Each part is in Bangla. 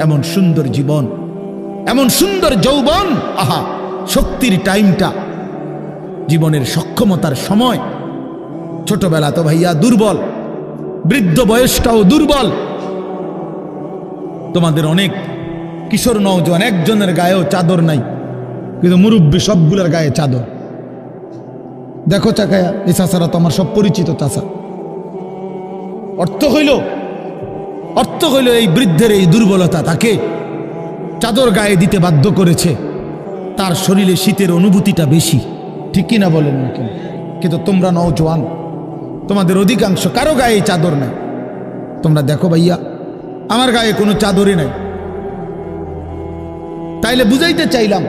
এমন সুন্দর জীবন, এমন সুন্দর যৌবন, আহা শক্তির টাইমটা, জীবনের সক্ষমতার সময়। ছোটবেলা তো ভাইয়া দুর্বল, বৃদ্ধ বয়সটাও দুর্বল। তোমাদের অনেক কিশোর নওজোয়ান একজনের গায়েও চাদর নাই, কিন্তু মুরব্বী সবগুলোর গায়ে চাদর। দেখো চাকায়া, এই চাচারা তো আমার সব পরিচিত চাচা। অর্থ হইল এই বৃদ্ধের এই দুর্বলতা তাকে চাদর গায়ে দিতে বাধ্য করেছে। তার শরীরে শীতের অনুভূতিটা বেশি, ঠিক কিনা বলেন না কেন? কিন্তু তোমরা নওজোয়ান, তোমাদের অধিকাংশ কারো গায়ে চাদর নাই। তোমরা দেখো ভাইয়া, আমার গায়ে কোনো চাদরই নাই। তাইলে বুঝাইতে চাইলাম,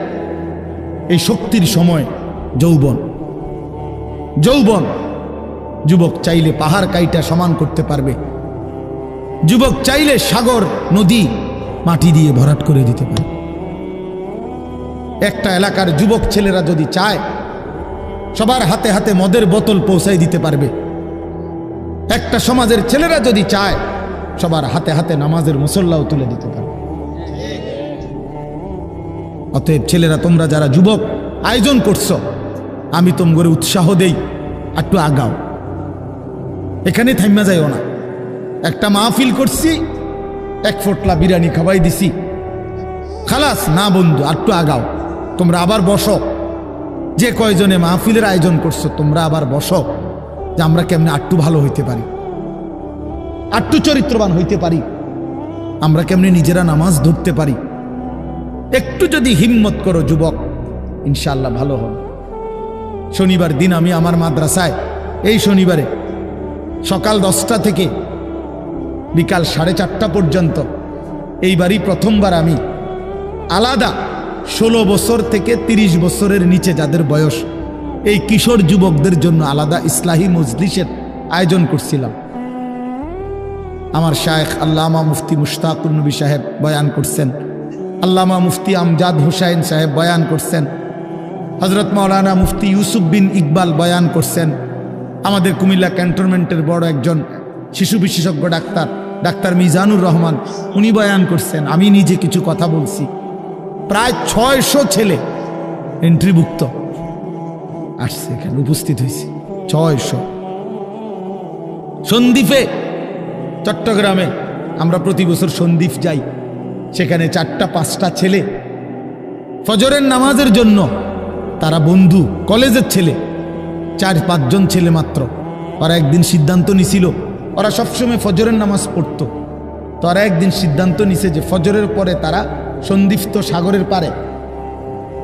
এই শক্তির সময় যৌবন। যুবক চাইলে পাহাড় কাইটা সমান করতে পারবে, যুবক চাইলে সাগর নদী মাটি দিয়ে ভরাট করে দিতে পারে। একটা এলাকার যুবক ছেলেরা যদি চায়, সবার হাতে হাতে মদের বোতল পৌঁছাই দিতে পারবে। একটা সমাজের ছেলেরা যদি চায়, সবার হাতে হাতে নামাজের মুসল্লাও তুলে দিতে পারবে। অতএব ছেলেরা, তোমরা যারা যুবক আয়োজন করছো, আমি তোমরা উৎসাহ দেই, একটু আগাও, এখানে থাইমা যাইও না। একটা মাহফিল করছি, এক ফোটলা বিরিয়ানি খাওয়াই দিছি, খালাস না বন্ধু, একটু আগাও। তোমরা আবার বসো, যে কয়জনে মাহফিলের আয়োজন করছো তোমরা আবার বসো, যে আমরা কেমনে আটটু ভালো হইতে পারি, আটটু চরিত্রবান হইতে পারি, আমরা কেমনে নিজেরা নামাজ ধরতে পারি। একটু যদি হিম্মত করো যুবক, ইনশাআল্লাহ ভালো হবে। শনিবার দিন আমি আমার মাদ্রাসায়, এই শনিবারে সকাল 10টা থেকে বিকাল 4:30 পর্যন্ত, এইবারই প্রথমবার আমি আলাদা 16 বছর থেকে 30 বছরের নিচে যাদের বয়স, এই কিশোর যুবকদের জন্য আলাদা ইসলাহি মজলিসের আয়োজন করছিলাম। আমার শায়েখ আল্লামা মুফতি মুশতাকুর নবী সাহেব বয়ান করছেন, আল্লামা মুফতি আমজাদ হুসাইন সাহেব বয়ান করছেন, হজরত মাওলানা মুফতি ইউসুফ বিন ইকবাল বয়ান করছেন, আমাদের কুমিল্লা ক্যান্টনমেন্টের বড় একজন শিশু বিশেষজ্ঞ ডাক্তার মিজানুর রহমান, উনি বয়ান করছেন, আমি নিজে কিছু কথা বলছি। প্রায় 600 ছেলে এন্ট্রিভুক্ত আসছে, এখানে উপস্থিত হয়েছে 600। সন্দ্বীপে, চট্টগ্রামে আমরা প্রতি বছর সন্দ্বীপ যাই, সেখানে 4টা-5টা ছেলে ফজরের নামাজের জন্য, তারা বন্ধু কলেজের ছেলে, 4-5 জন ছেলে মাত্র। ওরা একদিন সিদ্ধান্ত নিছিল, ওরা সবসময় ফজরের নামাজ পড়তো, তো ওরা একদিন সিদ্ধান্ত নিছে যে ফজরের পরে তারা সন্দ্বীপ তো সাগরের পারে,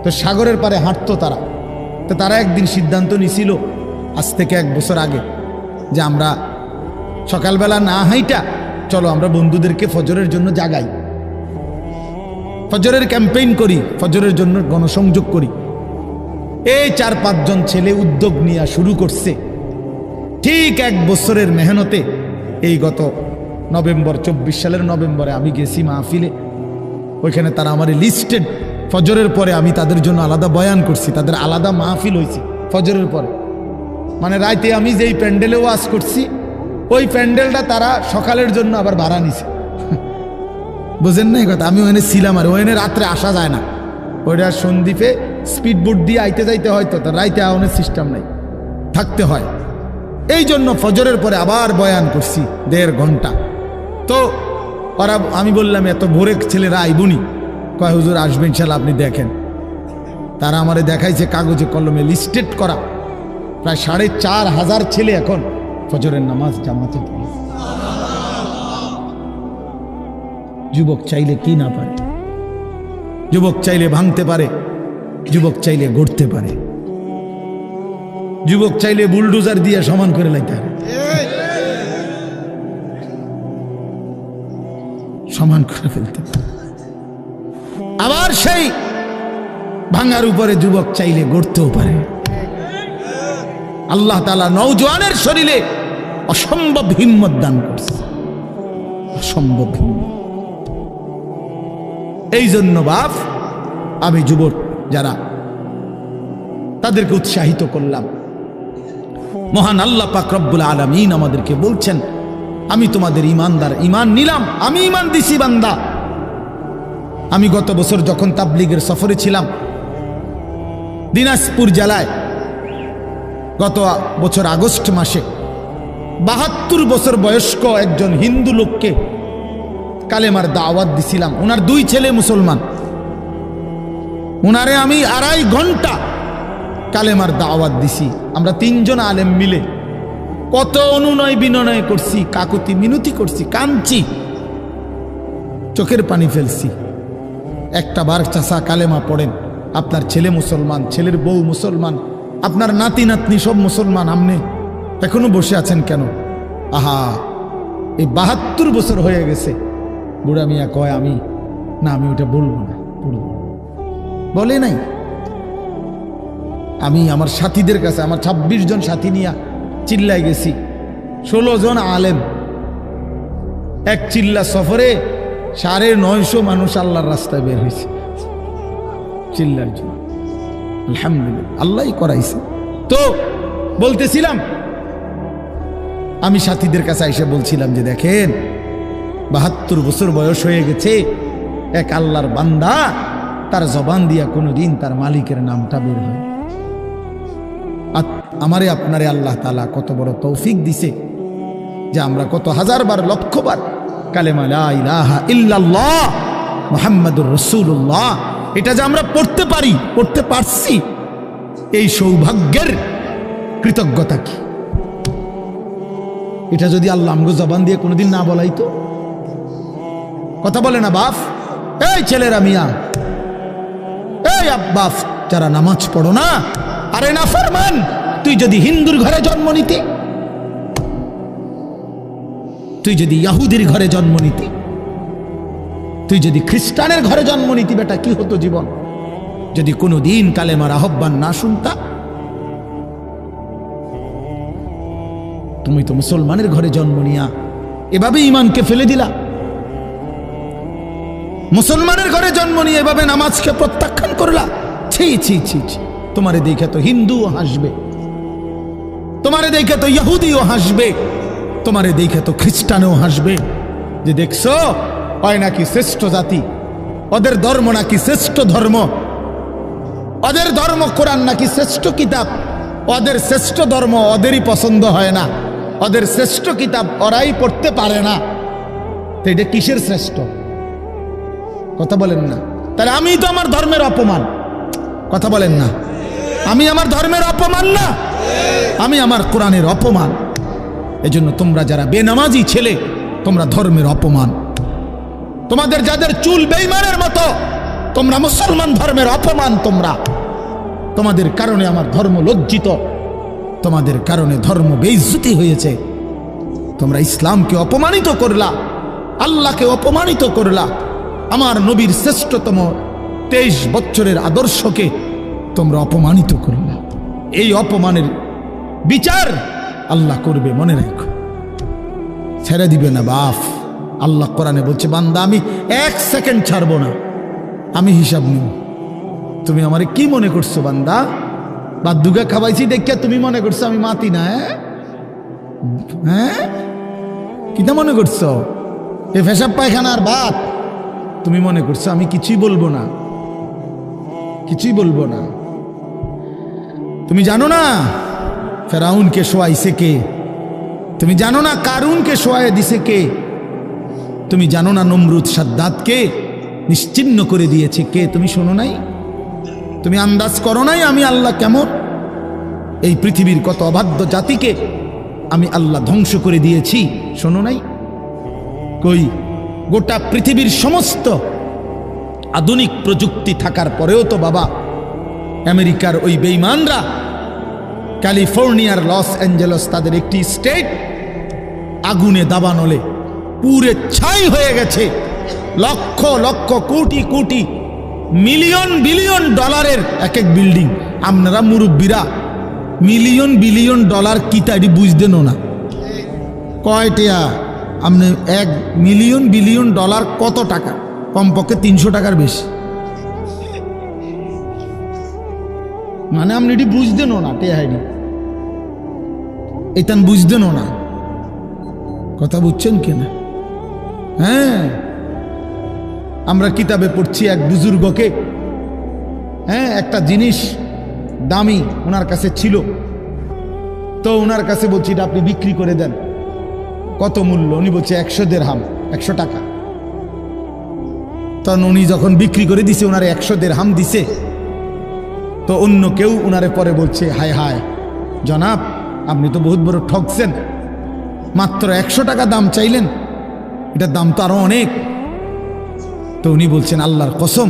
তো সাগরের পারে হাঁটতো তারা। তো তারা একদিন সিদ্ধান্ত নিছিল আজ থেকে 1 বছর আগে, যে আমরা সকালবেলা না হাইটা চলো আমরা বন্ধুদেরকে ফজরের জন্য জাগাই, ফজরের ক্যাম্পেইন করি, ফজরের জন্য গণসংযোগ করি। এই 4-5 জন ছেলে উদ্যোগ নিয়ে শুরু করছে। ঠিক 1 বছরের মেহনতে এই গত নভেম্বর, 24 সালের নভেম্বরে আমি গেছি মাহফিলে, ওইখানে তারা আমার লিস্টেড, ফজরের পরে আমি তাদের জন্য আলাদা বয়ান করছি, তাদের আলাদা মাহফিল হয়েছে ফজরের পরে। মানে রাইতে আমি যেই প্যান্ডেলে ওয়াজ করছি, ওই প্যান্ডেলটা তারা সকালের জন্য আবার ভাড়া নিছে। বুঝেন না এই কথা? আমি ওখানে ছিলাম, আর ওখানে রাত্রে আসা যায় না, ওইটা সন্দ্বীপে স্পিড বোট দিয়ে আইতে যাইতে হয়, তো রাইতে আওয়ানোর সিস্টেম নাই, থাকতে হয়। এই জন্য ফজরের পরে আবার বয়ান করছি 1.5 ঘন্টা। তো ওরা, আমি বললাম এত ভোরে ছেলেরা আইবুনি, কয় হুজুর আসবেন ইনশাআল্লাহ, আপনি দেখেন। তারা আমারে দেখাইছে কাগজে কলমে লিস্টেড করা, প্রায় 4,500 ছেলে এখন ফজরের নামাজ জামাতে পড়ে। যুবক চাইলে কি না পারে, যুবক চাইলে ভাঙতে পারে, যুবক চাইলে গড়তে পারে, যুবক চাইলে বুলডোজার দিয়ে সমান করে লাইতে পারে, সমান করে ফেলতে পারে। আবার সেই ভাঙার উপরে যুবক চাইলে গড়তেও পারে। আল্লাহ তাআলা নওজোয়ানের শরীরে অসম্ভব হিম্মত দান করছে, অসম্ভব হিম্মত। এই জন্য বাপ, আমি যুবক যারা, তাদেরকে উৎসাহিত করলাম। মহান আল্লাহ পাক রব্বুল আলামিন আমাদেরকে বলছেন, আমি তোমাদের ইমানদার, ইমান নিলাম, আমি ইমান দিছি বান্দা, আমি গত বছর যখন তাবলিগের সফরে ছিলাম দিনাজপুর জেলায়, গত বছর আগস্ট মাসে ৭২ বছর বয়স্ক একজন হিন্দু লোককে কালেমার দাওয়াত দিছিলাম। ওনার 2 ছেলে মুসলমান। ওনারে আমি 2.5 ঘন্টা কালেমার দাওয়াত দিছি। আমরা 3 জন আলেম মিলে কত অনুনয় বিনয় করছি, কাকুতি মিনতি করছি, কাঁদছি, চোখের পানি ফেলছি। একটা বার চাচা কালেমা পড়েন, আপনার ছেলে মুসলমান, ছেলের বউ মুসলমান, আপনার নাতি নাতনি সব মুসলমান, আপনি এখনো বসে আছেন কেন? আহা, এই ৭২ বছর হয়ে গেছে। বুড়া মিয়া কয় আমি ওটা বলবো না, পড়বো। বলে নাই। আমি আমার সাথীদের কাছে, আমার 26 জন সাথী নিয়ে চিল্লায় গেছি। 16 জন আলেম, এক চিল্লা সফরে 950 মানুষ আল্লাহর রাস্তায় বের হয়েছে চিল্লার জন্য। আলহামদুলিল্লাহ, আল্লাহই করাইছে। তো বলতেছিলাম, আমি সাথীদের কাছে এসে বলছিলাম যে দেখেন ৭২ বছর বয়স হয়ে গেছে, এক আল্লাহর বান্দা, তার জবান দিয়া কোনোদিন তার মালিকের নামটা বের হয়। আমারে আপনারে আল্লাহ তাআলা কত বড় তৌফিক দিছে যে আমরা কত হাজারবার, লক্ষবার কালেমা লা ইলাহা ইল্লাল্লাহ মুহাম্মাদুর রাসূলুল্লাহ এটা যে আমরা পড়তে পারি, পড়তে পারছি, এই সৌভাগ্যের কৃতজ্ঞতা কি? এটা যদি আল্লাহ আমগো জবান দিয়ে কোনোদিন না বলাইতো। কথা বলে না বাপ, এই ছেলেরা মিয়া, এই আব্বাস যারা নামাজ পড়ো না, আরে না ফরমান, তুই যদি হিন্দুর ঘরে জন্ম নিতে, তুই যদি ইহুদির ঘরে জন্ম নিতে, তুই যদি খ্রিস্টানের ঘরে জন্ম নিতি, বেটা কি হতো জীবন যদি কোনোদিন কালেমার আহ্বান না শুনতা? তুমি তো মুসলমানের ঘরে জন্ম নিয়া এভাবে ইমানকে ফেলে দিলা। মুসলমানের ঘরে জন্ম নিয়ে এভাবে নামাজকে প্রত্যাখ্যান করলা। ছি ছি ছি ছি, তোমারে দেখে তো হিন্দুও হাসবে, তোমারে দেখে তো ইহুদিও হাসবে, তোমারে দেখে তো খ্রিস্টানও হাসবে, যে দেখছো হয় নাকি শ্রেষ্ঠ জাতি, ওদের ধর্ম নাকি শ্রেষ্ঠ ধর্ম, ওদের ধর্ম কোরআন নাকি শ্রেষ্ঠ কিতাব, ওদের শ্রেষ্ঠ ধর্ম ওদেরই পছন্দ হয় না, ওদের শ্রেষ্ঠ কিতাব ওরাই পড়তে পারে না। তো এটা কিসের শ্রেষ্ঠ? কথা বলেন না। তাহলে আমি তো আমার ধর্মের অপমান। কথা বলেন না, আমি আমার ধর্মের অপমান না, আমি আমার কোরআনের অপমান। এজন্য তোমরা যারা বেনামাজি ছেলে, তোমরা ধর্মের অপমান। তোমাদের যাদের চুল বেঈমানের মতো, তোমরা মুসলমান ধর্মের অপমান। তোমাদের কারণে আমার ধর্ম লজ্জিত, তোমাদের কারণে ধর্ম বেইজ্জতি হয়েছে। তোমরা ইসলামকে অপমানিত করলা, আল্লাহকে অপমানিত করলা, আমার নবীর শ্রেষ্ঠতম 23 বছরের আদর্শকে তোমরা অপমানিত করলা। এই অপমানের বিচার আল্লাহ করবে, মনে রাখো, ছেড়ে দিবে না বাপ। আল্লাহ কোরআনে বলছে, বান্দা আমি 1 সেকেন্ড ছাড়বো না, আমি হিসাব নিব। তুমি আমারে কি মনে করছো বান্দা? বাদুগা খাওয়াইছি দেখিয়া তুমি মনে করছো আমি মাতি না? হ্যাঁ, কিটা মনে করছো? এ পেশাব পায়খানার ভাত তুমি মনে করছো আমি কিছুই বলবো না, কিছুই বলবো না। তুমি জানো না ফেরাউনকে শোয়াইছে কে? তুমি জানো না কারুনকে শোয়াই দিছে কে? তুমি জানো না নমরুদ সাদ্দাতকে নিশ্চিহ্ন করে দিয়েছে কে? তুমি শোনো নাই? তুমি আন্দাজ করো নাই আমি আল্লাহ কেমন? এই পৃথিবীর কত অবাধ্য জাতিকে আমি আল্লাহ ধ্বংস করে দিয়েছি, শোনো নাই? কই, গোটা পৃথিবীর সমস্ত আধুনিক প্রযুক্তি থাকার পরেও তো বাবা আমেরিকার ওই বেঈমানরা, ক্যালিফোর্নিয়ার লস অ্যাঞ্জেলস তাদের একটি স্টেট আগুনে দাবানলে পুরে ছাই হয়ে গেছে। লক্ষ লক্ষ কোটি কোটি মিলিয়ন বিলিয়ন ডলারের এক এক বিল্ডিং। আপনারা মুরব্বীরা মিলিয়ন বিলিয়ন ডলার কি তাই বুঝতেন না? কয়টা আপনি 1 মিলিয়ন বিলিয়ন ডলার কত টাকা? কমপক্ষে 300 টাকার বেশি। মানে আপনি এটি বুঝতেন না, টেহাইনি এটান বুঝতেন না। কথা বুঝছেন কিনা? হ্যাঁ, আমরা কিতাবে পড়ছি এক বুজুর্গকে, হ্যাঁ, একটা জিনিস দামি ওনার কাছে ছিল, তো ওনার কাছে বলছি এটা আপনি বিক্রি করে দেন। কত মূল্য? উনি বলছে 100 দিরহাম, 100 টাকা। তখন উনি যখন বিক্রি করে দিছে, ওনারে 100 দিরহাম দিছে, তো অন্য কেউ ওনারে পরে বলছে, হায় হায় জনাব, আপনি তো বহুত বড় ঠকছেন, মাত্র 100 টাকা দাম চাইলেন, এটার দাম তো আরো অনেক। তো উনি বলছেন, আল্লাহর কসম,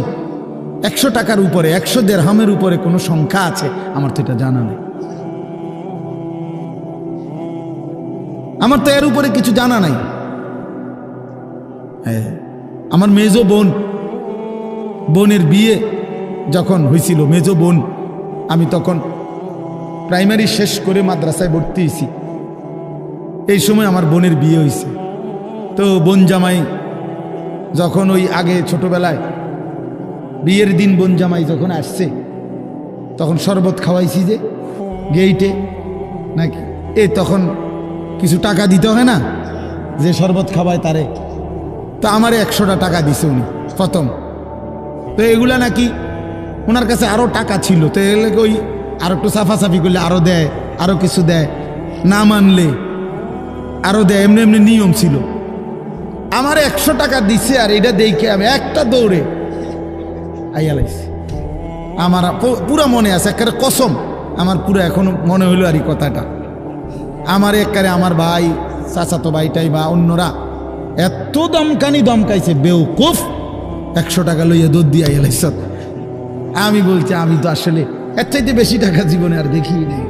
100 টাকার উপরে, 100 দিরহামের উপরে কোনো সংখ্যা আছে? আমার তো এটা জানা নেই, আমার তো এর উপরে কিছু জানা নাই। হ্যাঁ, আমার মেজো বোনের বিয়ে যখন হয়েছিল, মেজো বোন, আমি তখন প্রাইমারি শেষ করে মাদ্রাসায় ভর্তি হয়েছি, এই সময় আমার বোনের বিয়ে হয়েছে। তো বোন জামাই যখন ওই আগে ছোটবেলায় বিয়ের দিন বোন জামাই যখন আসছে, তখন শরবত খাওয়াইছি যে গেইটে নাকি, তখন কিছু টাকা দিতে হয় না, যে শরবত খাওয়ায় তারে। তো আমার 100টা টাকা দিছে উনি প্রথম। তো এগুলা নাকি ওনার কাছে আরো টাকা ছিল, তো এগুলো ওই আর একটু সাফাসাফি করলে আরো দেয়, আরো কিছু দেয়, না মানলে আরো দেয়, এমনি এমনি নিয়ম ছিল। আমার 100 টাকা দিছে, আর এটা দেখে আমি একটা দৌড়ে আইয়ালাইছি। আমার পুরা মনে আছে, একেবারে কসম, আমার পুরো এখনো মনে হইলো আর এই কথাটা। আমার একেবারে আমার ভাই, চাচাতো ভাইটাই বা অন্যরা এত দমকাইছে, বেউকুফ, 100 টাকা লইয়া দৌড় দিয়ে আইয়ালাইছ। আমি বলছি, আমি তো আসলে এর চাইতে বেশি টাকা জীবনে আর দেখি নেই।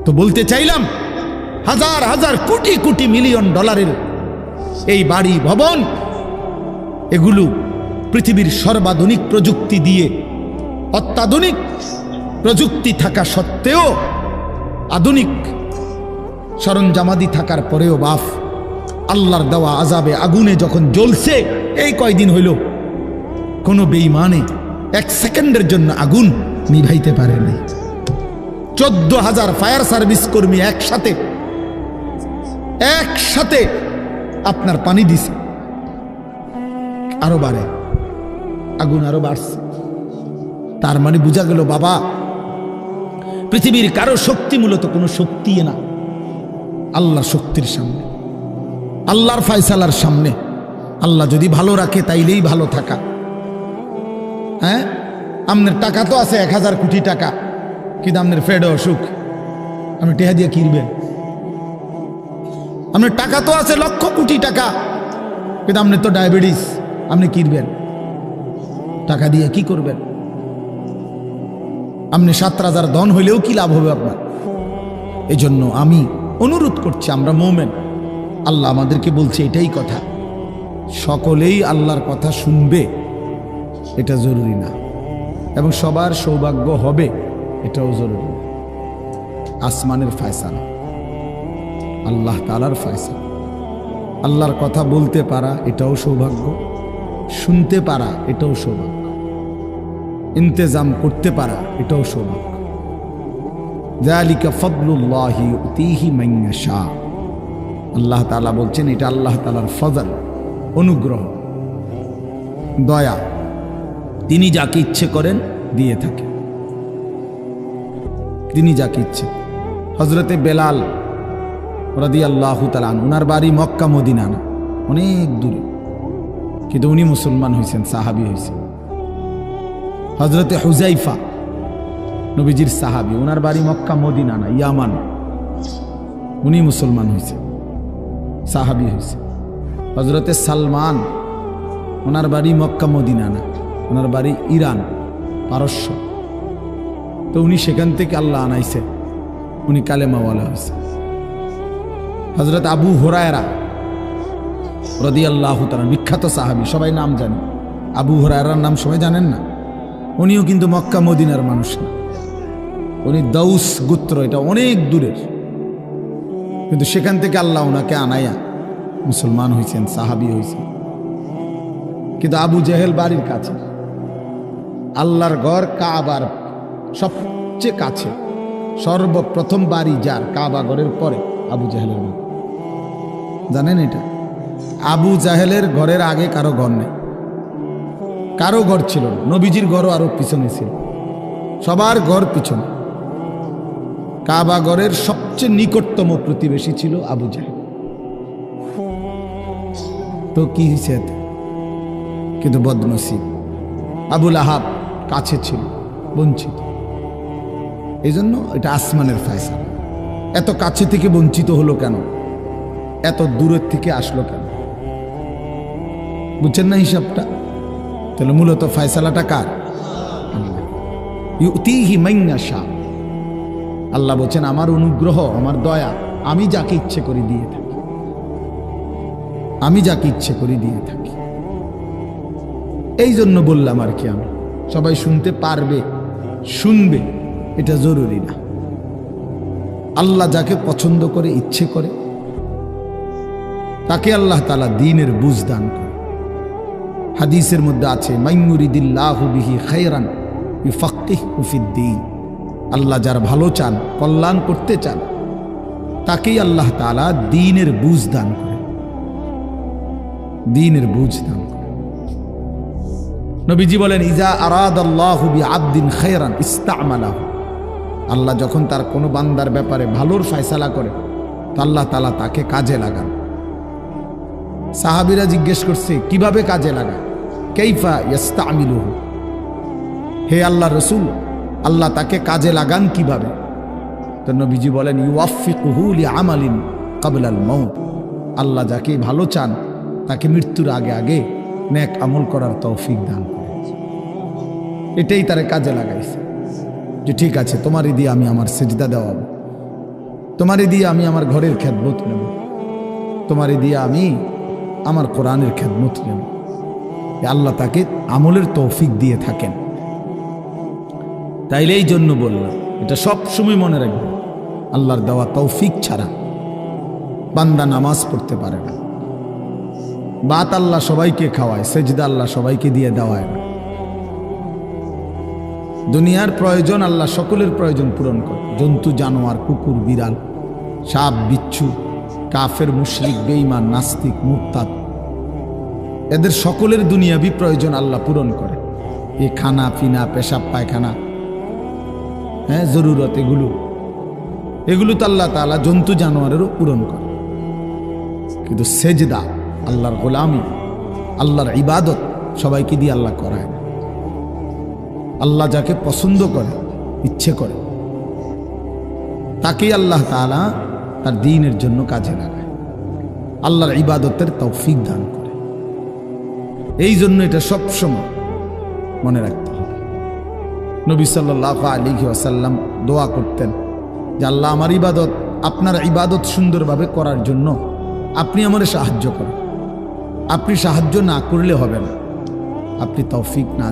তো বলতে চাইলাম, হাজার হাজার কোটি কোটি মিলিয়ন ডলারের এই বাড়ি ভবন, এগুলো পৃথিবীর সর্বাধুনিক প্রযুক্তি দিয়ে, অত্যাধুনিক প্রযুক্তি থাকা সত্ত্বেও, আধুনিক সরঞ্জামাদি থাকার পরেও বাফ আল্লাহর দেওয়া আযাবে আগুনে যখন জ্বলছে, এই কয়দিন হইল, কোনো বেঈমানে 1 সেকেন্ডের জন্য আগুন নিভাইতে পারেনি। 14,000 ফায়ার সার্ভিস কর্মী একসাথে আপনার পানি দিছে, আরো বাড়ে, আগুন আরো বাড়ছে। তার মানে বোঝা গেল, বাবা, পৃথিবীর কারো শক্তি মূলত কোনো শক্তি না, আল্লাহর শক্তির সামনে, আল্লাহর ফায়সালার সামনে। আল্লাহ যদি ভালো রাখে তাইলেই ভালো থাকা। হ্যাঁ, আপনার টাকা তো আছে 1000 কোটি টাকা, কিন্তু আপনার ফেডে অসুখ, আপনি টেহা দিয়ে কিনবেন। আপনার টাকা তো আছে লক্ষ কোটি টাকা, কিন্তু আপনার তো ডায়াবেটিস, আপনি কিনবেন টাকা দিয়ে কি করবেন? আপনি 7 রাজার ধন হইলেও কি লাভ হবে আপনার? এই জন্য আমি অনুরোধ করছি, আমরা মুমিন, আল্লাহ আমাদেরকে বলছে এটাই কথা, সকলেই আল্লাহর কথা শুনবে এটা জরুরি না, এবং সবার সৌভাগ্য হবে এটাও জরুরি না। আসমানের ফয়সালা, আল্লাহ তাআলার ফয়সালা। আল্লাহর কথা বলতে পারা এটাও সৌভাগ্য, শুনতে পারা এটাও সৌভাগ্য, ইন্তেজাম করতে পারা এটাও সৌভাগ্য। যালিকা ফাদলুল্লাহি ইউতিহি মান ইয়াশা। আল্লাহ তাআলা বলছেন এটা আল্লাহ তাআলার ফজল, অনুগ্রহ, দয়া, তিনি যাকে ইচ্ছে করেন দিয়ে থাকেন, তিনি যাকে ইচ্ছে। হযরতে বেলাল রাদিয়াল্লাহু তাআলা আনহু, ওনার বাড়ি মক্কা মদিনা না, অনেক দূরে, কিন্তু উনি মুসলমান হয়েছেন, সাহাবী হয়েছেন। হযরতে হুযাইফা নবীজির সাহাবী, ওনার বাড়ি মক্কা মদিনা না, ইয়ামান, উনি মুসলমান হয়েছে, সাহাবী হয়েছে। হযরতে সালমান, ওনার বাড়ি মক্কা মদিনা না, ওনার বাড়ি ইরান, পারস্য, তো উনি সেখান থেকে আল্লাহ আনাইছে, উনি কালেমাওয়ালা হয়েছে। হযরত আবু হুরায়রা রাদিয়াল্লাহু তাআলা, বিখ্যাত সাহাবী, সবাই নাম জানে, আবু হুরায়রার নাম সবাই জানেন না? উনিও কিন্তু মক্কা মদিনার মানুষ না, উনি দাউস গোত্র, এটা অনেক দূরের, কিন্তু সেখান থেকে আল্লাহ ওনাকে আনাইয়া মুসলমান হয়েছেন, সাহাবী হয়েছেন। কিন্তু আবু জেহেল বাড়ির কাছে, আল্লাহর ঘর কাবার সবচেয়ে কাছে, সর্বপ্রথম বাড়ি যার কাবা ঘরের পরে আবু জেহেলের বাড়ি। জানেন এটা? আবু জাহেলের ঘরের আগে কারো ঘর নেই, কারো ঘর ছিল না। নবীজির ঘরও আরো পিছনে ছিল, সবার ঘর পিছনে। কাবা ঘরের সবচেয়ে নিকটতম প্রতিবেশী ছিল আবু জাহেল। তো কি হয়েছে এতে? কিন্তু বদনসিব, আবুল আহাব কাছে ছিল, বঞ্চিত। এই জন্য এটা আসমানের ফয়সালা। এত কাছে থেকে বঞ্চিত হলো কেন? এত দূরের থেকে আসলো কেন? বুঝছেন না হিসাবটা? তাহলে মূলত ফয়সালাটা কার? ইউতিহি মান ইয়াশা। আল্লাহ বলছেন আমার অনুগ্রহ, আমার দয়া আমি যাকে ইচ্ছে করে দিয়ে থাকি, আমি যাকে ইচ্ছে করে দিয়ে থাকি। এই জন্য বললাম আর কি, আমি সবাই শুনতে পারবে, শুনবে এটা জরুরি না। আল্লাহ যাকে পছন্দ করে, ইচ্ছে করে, তাকে আল্লাহ তাআলা দ্বীনের বুঝ দান করে। হাদিসের মধ্যে আছে মাইয়ুরিদিল্লাহু বিহি খায়রান ইউফাক্কিহু ফিদ্দীন। আল্লাহ যার ভালো চান, কল্যাণ করতে চান, তাকেই আল্লাহ তাআলা দ্বীনের বুঝ দান করে, দ্বীনের বুঝ দান করে। নবীজি বলেন ইজা আরাদাল্লাহু বিআবদিন খায়রান ইস্তা'মালাহু। আল্লাহ যখন তার কোনো বান্দার ব্যাপারে ভালোর ফয়সালা করে, তো আল্লাহ তাআলা তাকে কাজে লাগান। সাহাবীরা জিজ্ঞেস করছে কিভাবে কাজে লাগায়? কাইফা ইস্তা'মিলুহু, হে আল্লাহ রাসূল, আল্লাহ তাকে কাজে লাগান কিভাবে? তো নবীজি বলেন ইউওয়াফিকুহু লিআমালিন ক্বাবলাল মাউত। আল্লাহ যাকে ভালো চান তাকে মৃত্যুর আগে আগে নেক আমল করার তৌফিক দান করেন। এটাই তারে কাজে লাগাইছে যে ঠিক আছে, তোমারই দিয়ে আমি আমার সিজদা দেওয়াবো, তোমারই দিয়ে আমি আমার ঘরের খেদমত নেব, তোমারই দিয়ে আমি আমার কোরআনের খেদমত নেব। আল্লাহ তাকে আমলের তৌফিক দিয়ে থাকেন। তাইলে এই জন্য বললাম, এটা সব সময় মনে রাখবে, আল্লাহর দেওয়া তৌফিক ছাড়া বান্দা নামাজ পড়তে পারে না। বাত আল্লাহ সবাইকে খাওয়ায়, সেজদা আল্লাহ সবাইকে দিয়ে দেওয়ায় না। দুনিয়ার প্রয়োজন আল্লাহ সকলের প্রয়োজন পূরণ করে। জন্তু জানোয়ার, কুকুর বিড়াল, সাপ বিচ্ছু, কাফের মুশরিক বেঈমান নাস্তিক মুরতাদ, এদের সকলের দুনিয়াবি প্রয়োজন আল্লাহ পূরণ করে। এই খানা পিনা, পেশাব পায়খানা, হ্যাঁ জরুরত, এগুলো তো আল্লাহ তাআলা জন্তু জানোয়ারেরও পূরণ করে। কিন্তু সেজদা, আল্লাহর গোলামি, আল্লাহর ইবাদত সবাইকে দিয়ে আল্লাহ করায় না। আল্লাহ যাকে পছন্দ করে, ইচ্ছে করে, তাকেই আল্লাহ তাআলা তার দ্বীনের জন্য কাজে লাগায়, আল্লাহর ইবাদতের তৌফিক দান করে। এই জন্য এটা সবসময় মনে রাখতে হবে। নবী সাল্লাল্লাহু আলাইহি ওয়াসাল্লাম দোয়া করতেন যে আল্লাহ আমার ইবাদত, আপনার ইবাদত সুন্দরভাবে করার জন্য আপনি আমারে সাহায্য করেন। আপনি সাহায্য না করলে হবে না, আপনি তৌফিক না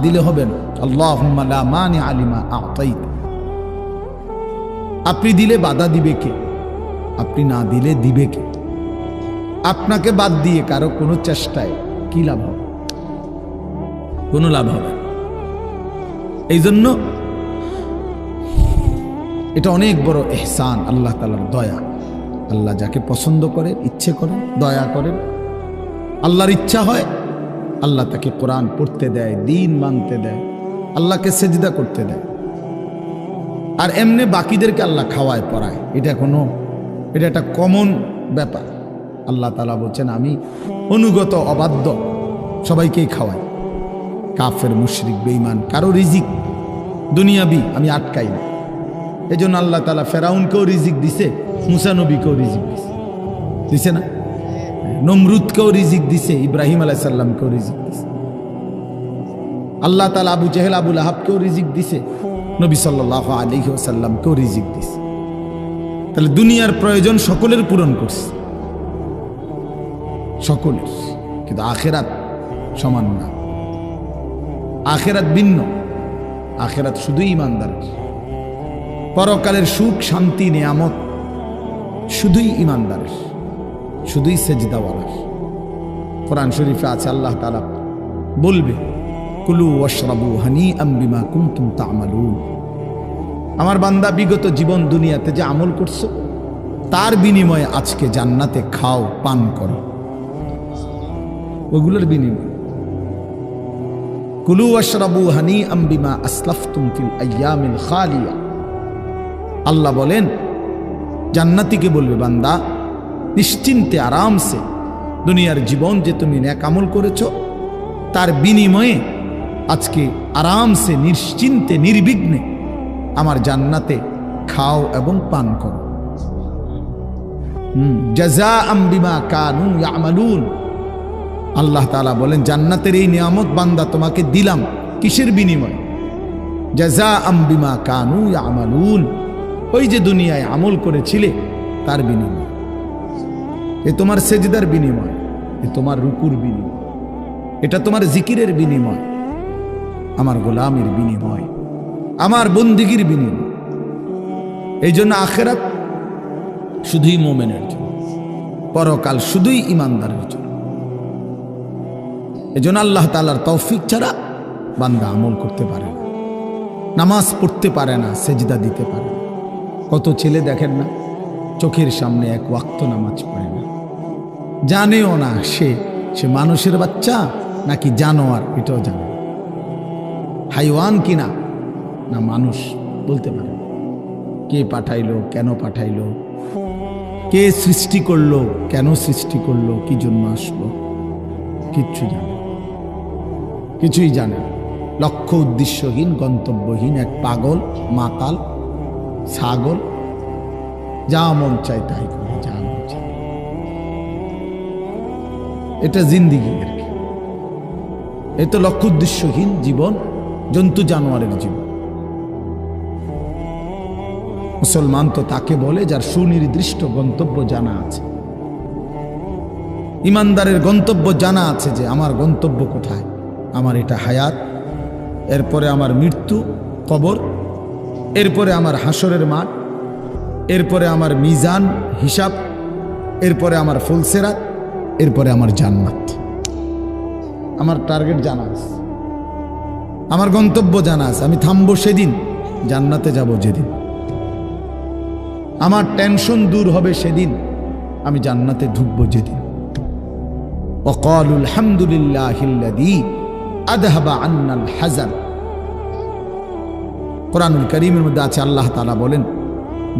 দিলে হবে না। আল্লাহুম্মা লা মানিআ লিমা আ'তাইত। আপনি দিলে বাধা দিবে কে? আপনি না দিলে দিবে কে? আপনাকে বাদ দিয়ে কারো কোনো চেষ্টায় কি লাভ হবে? কোনো লাভ হবে। এই জন্য এটা অনেক বড় ইহসান, আল্লাহ তাআলার দয়া। আল্লাহ যাকে পছন্দ করে, ইচ্ছে করে, দয়া করেন। আল্লাহর ইচ্ছা হয় আল্লাহ তাকে কোরআন পড়তে দেয়, দ্বীন মানতে দেয়, আল্লাহকে সেজদা করতে দেয়। আর এমনি বাকিদেরকে আল্লাহ খাওয়ায় পড়ায়, এটা একটা কমন ব্যাপার। আল্লাহ তাআলা বলছেন আমি অনুগত অবাধ্য সবাইকেই খাওয়াই। কাফের মুশরিক বেঈমান কারো রিজিক দুনিয়াবি আমি আটকাই না। এই জন্য আল্লাহ তাআলা ফেরাউনকেও রিজিক দিছে, মুসা নবীকেও রিজিক দিছে না? নমরুদকেও রিজিক দিছে, ইব্রাহিম আলাইহিস সালামকেও রিজিক দিছে। আল্লাহ তাআলা আবু জেহেল, আবু লাহাবকেও রিজিক দিছে, নবী সাল্লাল্লাহু আলাইহি ওয়াসাল্লামকেও রিজিক দিছে। তাহলে দুনিয়ার প্রয়োজন সকলের পূরণ করছে, সকলের। কিন্তু আখিরাত সমান না, আখিরাত ভিন্ন। আখিরাত শুধুই ঈমানদারের। পরকালের সুখ শান্তি নিয়ামত শুধুই ঈমানদারের, শুধুই সেজদাওয়ালার। কোরআন শরীফে আছে আল্লাহ তাআলা বলবে কুলু ওয়াশরাবু হানিআম বিমা কুনতুম তা'মালুন। আমার বান্দা বিগত জীবন দুনিয়াতে যে আমল করছো তার বিনিময়ে আজকে জান্নাতে খাও, পান করো, ওগুলোর বিনিময়। কুলু ওয়াশরাবু হানিআম বিমা আসলাফতুম ফিল আইয়ামিল খালিয়া। আল্লাহ বলেন জান্নাতীকে বলবে, বান্দা নিশ্চিন্তে আরামসে দুনিয়ার জীবন যে তুমি নেক আমল করেছো তার বিনিময়ে আজকে আরামসে নিশ্চিন্তে নির্বিঘ্নে আমার জান্নাতে খাও এবং পান করো। জাযাআম বিমা কানু ইয়ামালুন। আল্লাহ তাআলা বলেন জান্নাতের এই নিয়ামত বান্দা তোমাকে দিলাম কিসের বিনিময়ে? জাযাআম বিমা কানু ইয়ামালুন, ওই যে দুনিয়ায় আমল করেছিলে তার বিনিময়। এ তোমার সেজদার বিনিময়, এ তোমার রুকুর বিনিময়, এটা তোমার জিকিরের বিনিময়, আমার গোলামের বিনিময়, আমার বন্দিগির বিনিময়। এই জন্য আখিরাত শুধুই মুমিনের জন্য, পরকাল শুধুই ঈমানদারের জন্য। এই জন্য আল্লাহ তাআলার তৌফিক ছাড়া বান্দা আমল করতে পারে না, নামাজ পড়তে পারে না, সেজদা দিতে পারে না। কত ছেলে দেখেন না চোখের সামনে এক ওয়াক্ত নামাজ পড়ে না, জানেও না সে মানুষের বাচ্চা নাকি জানোয়ার, এটাও জানে না। হাইওয়ান কিনা না মানুষ বলতে পারে না। কে পাঠাইলো, কেন পাঠাইলো, কে সৃষ্টি করলো, কেন সৃষ্টি করলো, কি জন্য আসলো, কিচ্ছু জানে, কিছুই জানে না। লক্ষ্য উদ্দেশ্যহীন, গন্তব্যহীন এক পাগল, মাতাল, ছাগল, যা মন চায় তাই করে, যা মন চায়। এটা জিন্দিগি আর কি। এ তো লক্ষ্য উদ্দেশ্যহীন জীবন, জন্তু জানোয়ারের জীবন। মুসলমান তো তাকে বলে যার সুনির্দিষ্ট গন্তব্য জানা আছে। ইমানদারের গন্তব্য জানা আছে যে আমার গন্তব্য কোথায়, আমার এটা হায়াত, এরপরে আমার মৃত্যু, কবর, এরপরে আমার হাসরের মাঠ, এরপরে আমার মিজান হিসাব, এরপরে আমার ফুলসেরাত, এরপরে আমার জান্নাত। আমার টার্গেট জানা আছে, আমার গন্তব্য জানা আছে। আমি থামবো সেদিন, জান্নাতে যাব যেদিন। আমার টেনশন দূর হবে সেদিন, আমি জান্নাতে ঢুকবো যেদিন। ওয়াকালুল হামদুলিল্লাহিল্লাযী আযহাবা আন্নাল হাযান। কোরআনুল কারীমের মধ্যে আছে, আল্লাহ তাআলা বলেন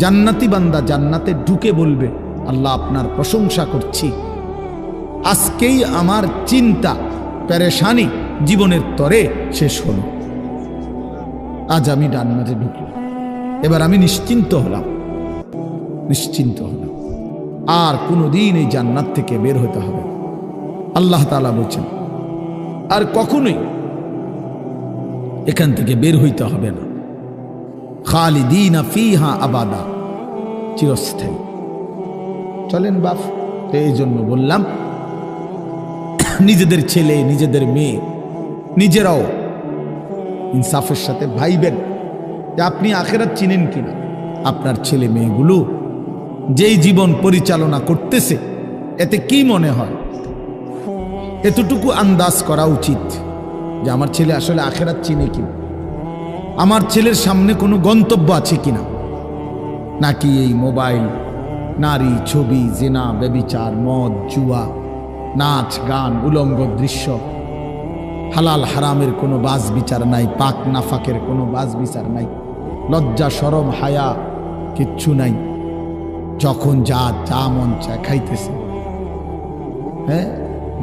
জান্নাতি বান্দা জান্নাতে ঢুকে বলবে, আল্লাহ আপনার প্রশংসা করছি, আজকেই আমার চিন্তা পেরেশানি জীবনের তরে শেষ হলো। আজ আমি জান্নাতে ঢুকলাম, এবার আমি নিশ্চিন্ত হলাম, নিশ্চিন্ত হলাম। আর কোনোদিন এই জান্নাত থেকে বের হতে হবে না। আল্লাহ তাআলা বলছেন আর কখনোই এখান থেকে বের হইতে হবে না। খালিদিনা ফিহা আবাদা, চিরস্থায়ী। চলেন বাপ, এই জন্য বললাম নিজেদের ছেলে, নিজেদের মেয়ে, নিজেরাও ইনসাফের সাথে ভাইবেন যে আপনি আখিরাত চিনেন কিনা। আপনার ছেলে মেয়েগুলো যেই জীবন পরিচালনা করতেছে এতে কি মনে হয়, এতটুকু আন্দাজ করা উচিত যে আমার ছেলে আসলে আখিরাত চিনে কিনা, আমার ছেলের সামনে কোনো গন্তব্য আছে কিনা, নাকি এই মোবাইল, নারী, ছবি, জিনা, ব্যভিচার, মদ, জুয়া, নাচ, গান, উলঙ্গ দৃশ্য, হালাল হারামের কোনো বাজ বিচার নাই, পাক নাফাকের কোনো বাজ বিচার নাই, লজ্জা শরম হায়া কিচ্ছু নাই। যখন যা মন চায় খাইতেছে, হ্যাঁ,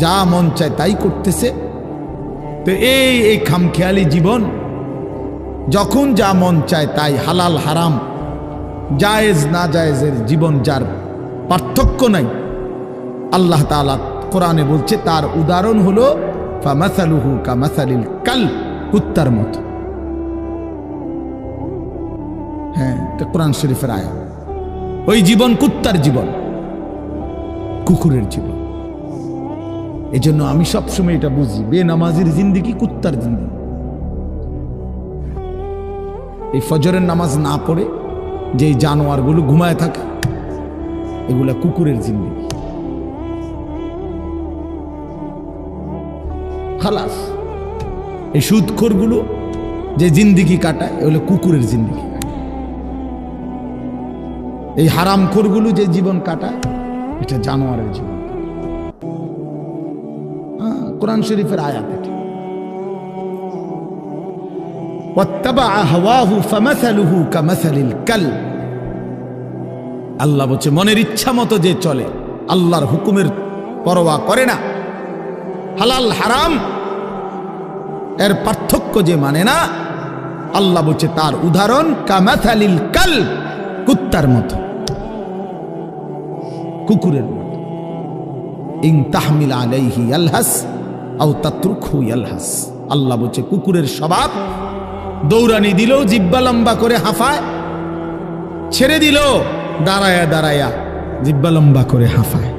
যা মন চায় তাই করতেছে। তো এই খামখেয়ালি জীবন, যখন যা মন চায় তাই, হালাল হারাম, জায়েজ না জায়েজের জীবন, যার পার্থক্য নাই। আল্লাহ তাআলা কোরআনে বলছে তার উদাহরণ হলো ফামাসালুহু কামাসালিল কাল, কুত্তার মতো। হ্যাঁ, এটা কোরআন শরীফের আয়াত। ওই জীবন কুত্তার জীবন, কুকুরের জীবন। এই জন্য আমি সবসময় এটা বুঝি, বেনামাজির জিন্দেগি কুত্তার জিন্দেগি। এই ফজরের নামাজ না পড়ে যে জানোয়ারগুলো ঘুমায় থাকে, এগুলা কুকুরের জিন্দেগি। খালাস। এই সুদখোরগুলো যে জিন্দেগি কাটায়, এগুলো কুকুরের জিন্দেগি। এই হারামখোরগুলো যে জীবন কাটায় এটা জানোয়ারের জীবন। কোরআন শরীফের আয়াত এটা। ওয়াত্তাবাআ হাওয়াহু ফামাসালুহু কামাসালিল কালব। আল্লাহ বলছে মনের ইচ্ছা মতো যে চলে, আল্লাহর হুকুমের পরোয়া করে না, হালাল হারাম এর পার্থক্য যে মানে না, আল্লাহ বলছে তার উদাহরণ কামাসালিল কালব, কুত্তার মতো, কুকুরের মতো। ইন তাহমিল আলাইহি ইয়ালহাস আও তাতরুকহু ইয়ালহাস। আল্লাহ বলছে কুকুরের স্বভাব, দৌড়ানি দিল জিব্বা লম্বা করে হাঁফায়, ছেড়ে দিল দাঁড়ায়া দাঁড়ায়া জিব্বা লম্বা করে হাঁফায়,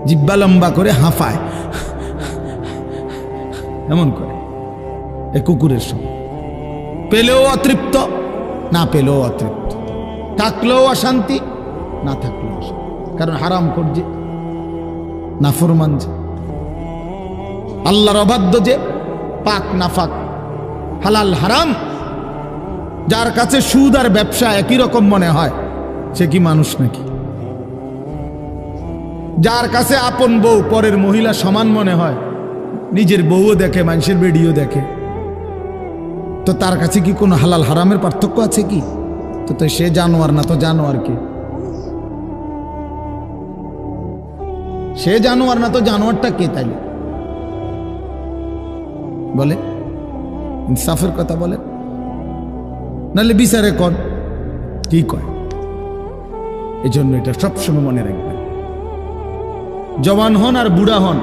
জিব্বা লম্বা করে হাঁফায়, এমন করে। এ কুকুরের স্বভাব। পেলেও অতৃপ্ত, না পেলেও অতৃপ্ত, থাকলেও অশান্তি, না থাকলেও অশান্তি। কারণ হারাম করছে, নাফরমান যে, আল্লাহর অবাধ্য যে, পাক নাফাক, হালাল হারাম। যার কাছে সুদ আর ব্যবসা একই রকম মনে হয় সে কি মানুষ নাকি? যার কাছে আপন বউ পরের মহিলা সমান মনে হয়, নিজের বউও দেখে মানুষের ভিডিও দেখে, তো তার কাছে কি কোনো হালাল হারামের পার্থক্য আছে কি? তো সে জানোয়ার না তো জানোয়ার কে? সে জানোয়ার না তো জানোয়ারটা কে? তাইলে বলে ইনসাফের কথা বলে, নাহলে বিচারে কর কি কয়। এই জন্য এটা সবসময় মনে রাখবেন, জওয়ান হন আর বুড়া হন,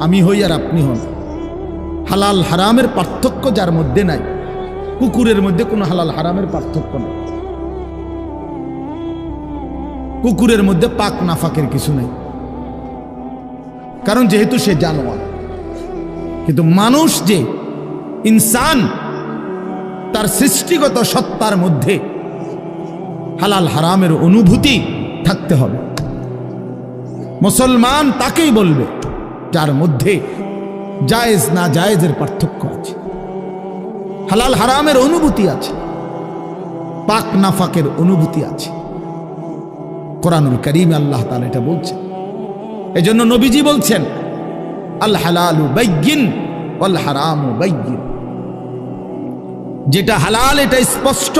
আমি হই আর আপনি হন, হালাল হারামের পার্থক্য যার মধ্যে নাই, কুকুরের মধ্যে কোনো হালাল হারামের পার্থক্য নেই, কুকুরের মধ্যে পাক নাফাকের কিছু নেই, কারণ যেহেতু সে জানোয়ার। কিন্তু মানুষ যে ইনসান, তার সৃষ্টিগত সত্তার মধ্যে হালাল হারামের অনুভূতি থাকতে হবে। মুসলমান তাকেই বলবে যার মধ্যে জায়েজ না জায়েজের পার্থক্য আছে, হালাল হারামের অনুভূতি আছে, পাক নাফাকের অনুভূতি আছে। কোরআনুল কারীমে আল্লাহ তাআলা এটা বলছেন। এজন্য নবীজি বলছেন আল হালালু বাইয়িন ওয়াল হারামু বাইয়িন। যেটা হালাল এটা স্পষ্ট,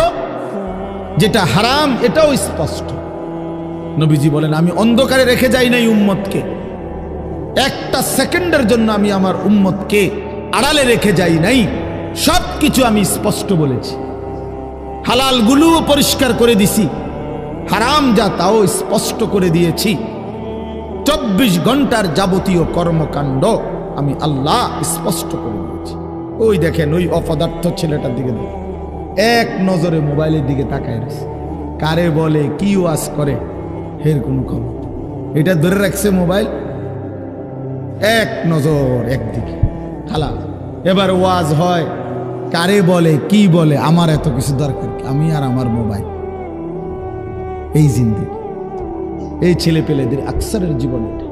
যেটা হারাম এটাও স্পষ্ট। নবীজি বলেন আমি অন্ধকারে রেখে যাই নাই উম্মতকে, একটা সেকেন্ডের জন্য আমি আমার উম্মতকে আড়ালে রেখে যাই নাই, সব কিছু আমি স্পষ্ট বলেছি। হালাল গুলোও পরিষ্কার করে দিছি, হারাম যা তাও স্পষ্ট করে দিয়েছি। 24 ঘন্টার যাবতীয় কর্মকাণ্ড আমি আল্লাহ স্পষ্ট করে দিয়েছি। ওই দেখেন ওই অপদার্থ ছেলেটার দিকে দেখেন, এক নজরে মোবাইলের দিকে তাকায় রয়েছে, কারে বলে কি ওয়াজ করে এর কোনো খবর। এটা ধরে রাখছে মোবাইল, এক নজর একদিকে খালা। এবার ওয়াজ হয়, কারে বলে কি বলে, আমার এত কিছু দরকার, আমি আর আমার মোবাইল। এই জিন্দেগি, এই ছেলে পেলেদের আকসারের জীবন এটা।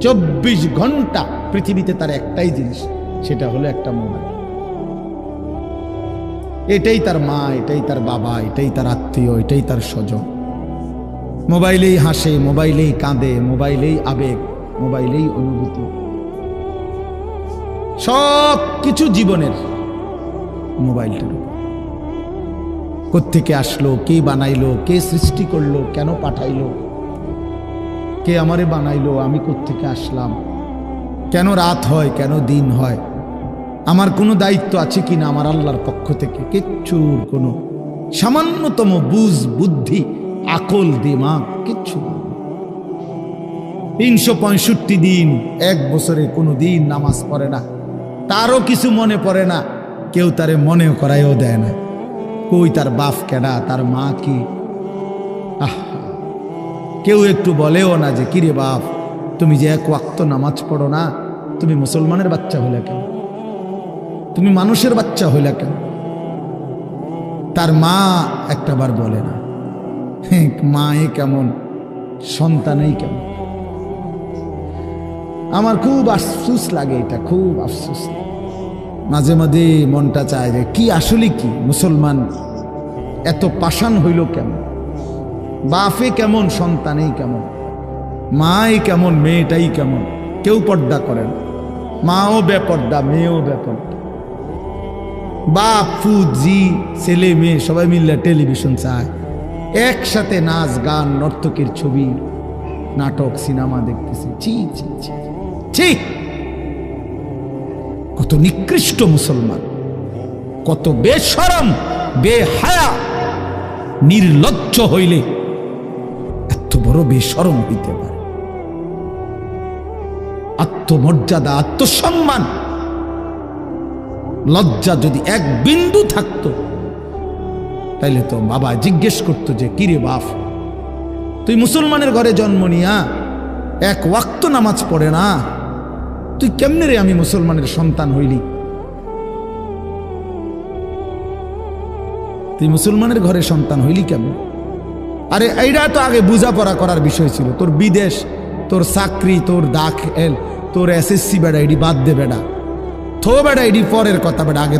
24 ঘন্টা পৃথিবীতে তার একটাই জিনিস, সেটা হলো একটা মোবাইল। এটাই তার মা, এটাই তার বাবা, এটাই তার আত্মীয়, এটাই তার স্বজন। মোবাইলেই হাসে, মোবাইলেই কাঁদে, মোবাইলেই আবেগ, মোবাইলেই অনুভূতি, সব কিছু জীবনের মোবাইলটার উপর। কোত্থেকে আসলো, কে বানাইলো, কে সৃষ্টি করলো, কেন পাঠাইলো, কে আমারে বানাইলো, আমি কোত্থেকে আসলাম, কেন রাত হয়, কেন দিন হয়, আমার কোনো দায়িত্ব আছে কিনা আমার আল্লাহর পক্ষ থেকে, কিচ্ছুর কোনো সামান্যতম বুঝ বুদ্ধি আকল দিমাগ কিচ্ছু। 365 দিন, এক বছরে কোনো দিন নামাজ পড়ে না, তারও কিছু মনে পড়ে না, কেউ তারে মনে করাইও দেয় না। কই তার বাপ কেডা, তার মা কি, কেউ একটু বলেও না যে কিরে বাপ তুমি যে এক ওয়াক্ত নামাজ পড়ো না, তুমি মুসলমানের বাচ্চা হইলা কেন, তুমি মানুষের বাচ্চা হইলা কেন। তার মা একটাবার বলে না, মা এ কেমন, সন্তানই কেমন। আমার খুব আফসোস লাগে, এটা খুব আফসোস লাগে। মাঝে মাঝে মনটা চায় যে কি আসলে কি মুসলমান এত পাষাণ হইল কেমন? বাপে কেমন, সন্তানেই কেমন, মাই কেমন, মেয়েটাই কেমন। কেউ পর্দা করেন, মাও বেপর্দা, মেয়েও বেপর্দা। বাপ ফুত জি ছেলে মেয়ে সবাই মিললে টেলিভিশন চায়, একসাথে নাচ গান নর্তকের ছবি নাটক সিনেমা দেখতেছি। ছি ছি ছি ছি, কত নিকৃষ্ট মুসলমান, কত বেশরম বেহায়া নির্লজ্জ হইলে এত বড় বেশরম হইতে পারে? আত্মমর্যাদা, আত্মসম্মান, লজ্জা যদি এক বিন্দু থাকতো তাইলে তো বাবা জিজ্ঞেস করতো যে কিরে বাপ, তুই মুসলমানের ঘরে জন্ম নিয়া এক ওয়াক্ত নামাজ পড়ে না, তুই কেমনে রে আমি মুসলমানের সন্তান হইলি? তুই মুসলমানের ঘরে সন্তান হইলি কেমন? আরে এইটা তো আগে বোঝাপড়া করার বিষয় ছিল। তোর বিদেশ, তোর চাকরি, তোর দাখিল, তোর এসএসসি বেড়া এডি বাদ দে বেড়া, থো বেড়া এডি পরের কথা বেড়া। আগে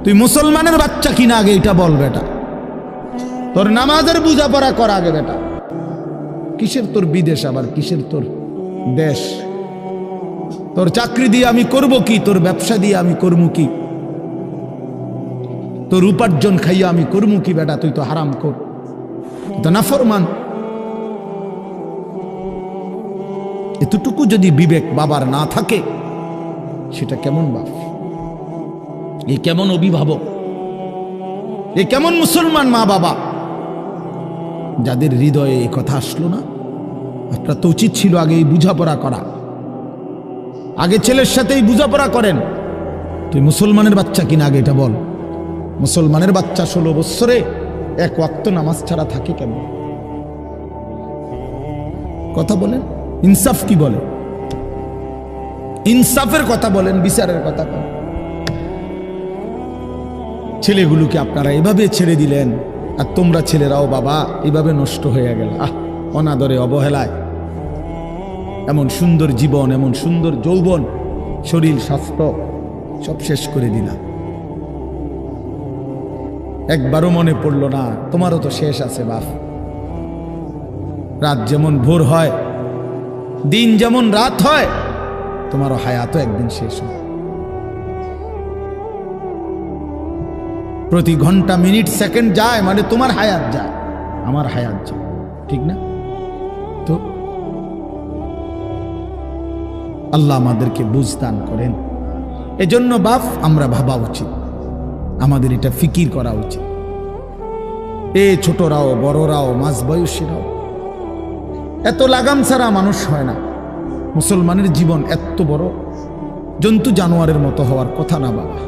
তুই মুসলমানের বাচ্চা কিনা আগে এটা বল বেটা। তোর নামাজের বোঝাপড়া কর আগে বেটা। কিসের তোর বিদেশ, আবার কিসের তোর দেশ? তোর চাকরি দিয়ে আমি করব কি? তোর ব্যবসা দিয়ে আমি করবো কি? তোর উপার্জন খাইয়া আমি করবো কি বেটা? তুই তো হারাম কর, তো নাফরমান। এতটুকু যদি বিবেক বাবার না থাকে, সেটা কেমন বাপ? এ কেমন অভিভাবক? এ কেমন মুসলমান মা বাবা যাদের হৃদয়ে এই কথা আসলো না? আপনার তো উচিত ছিল আগে এই বুঝাপড়া করা। আগে ছেলের সাথেই বুঝাপড়া করেন। তুই মুসলমানের বাচ্চা কিনা আগে এটা বল। মুসলমানের বাচ্চা 16 বৎসরে এক ওয়াক্ত নামাজ ছাড়া থাকে কেন? কথা বলেন, ইনসাফ কি বলে? ইনসাফের কথা বলেন, বিচারের কথা বলেন। ছেলেগুলোকে আপনারা এভাবে ছেড়ে দিলেন, আর তোমরা ছেলেরাও বাবা এভাবে নষ্ট হয়ে গেল। অনাদরে, অবহেলায় এমন সুন্দর জীবন, এমন সুন্দর যৌবন, শরীর স্বাস্থ্য সব শেষ করে দিলাম। একবারও মনে পড়লো না তোমারও তো শেষ আছে বাপ। রাত যেমন ভোর হয়, দিন যেমন রাত হয়, তোমারও হায়াতও একদিন শেষ হয়। প্রতি ঘন্টা, মিনিট, সেকেন্ড যায় মানে তোমার হায়াত যায়, আমার হায়াত যায়, ঠিক না? তো আল্লাহ আমাদেরকে বুঝ দান করেন। এজন্য বাপ আমরা ভাবা উচিত, আমাদের এটা ফিকির করা উচিত। ছোটরাও, বড়রাও, মাঝ বয়সীরাও, এত লাগাম ছাড়া মানুষ হয় না। মুসলমানের জীবন এত বড় জন্তু জানোয়ারের মতো হওয়ার কথা না বাবা।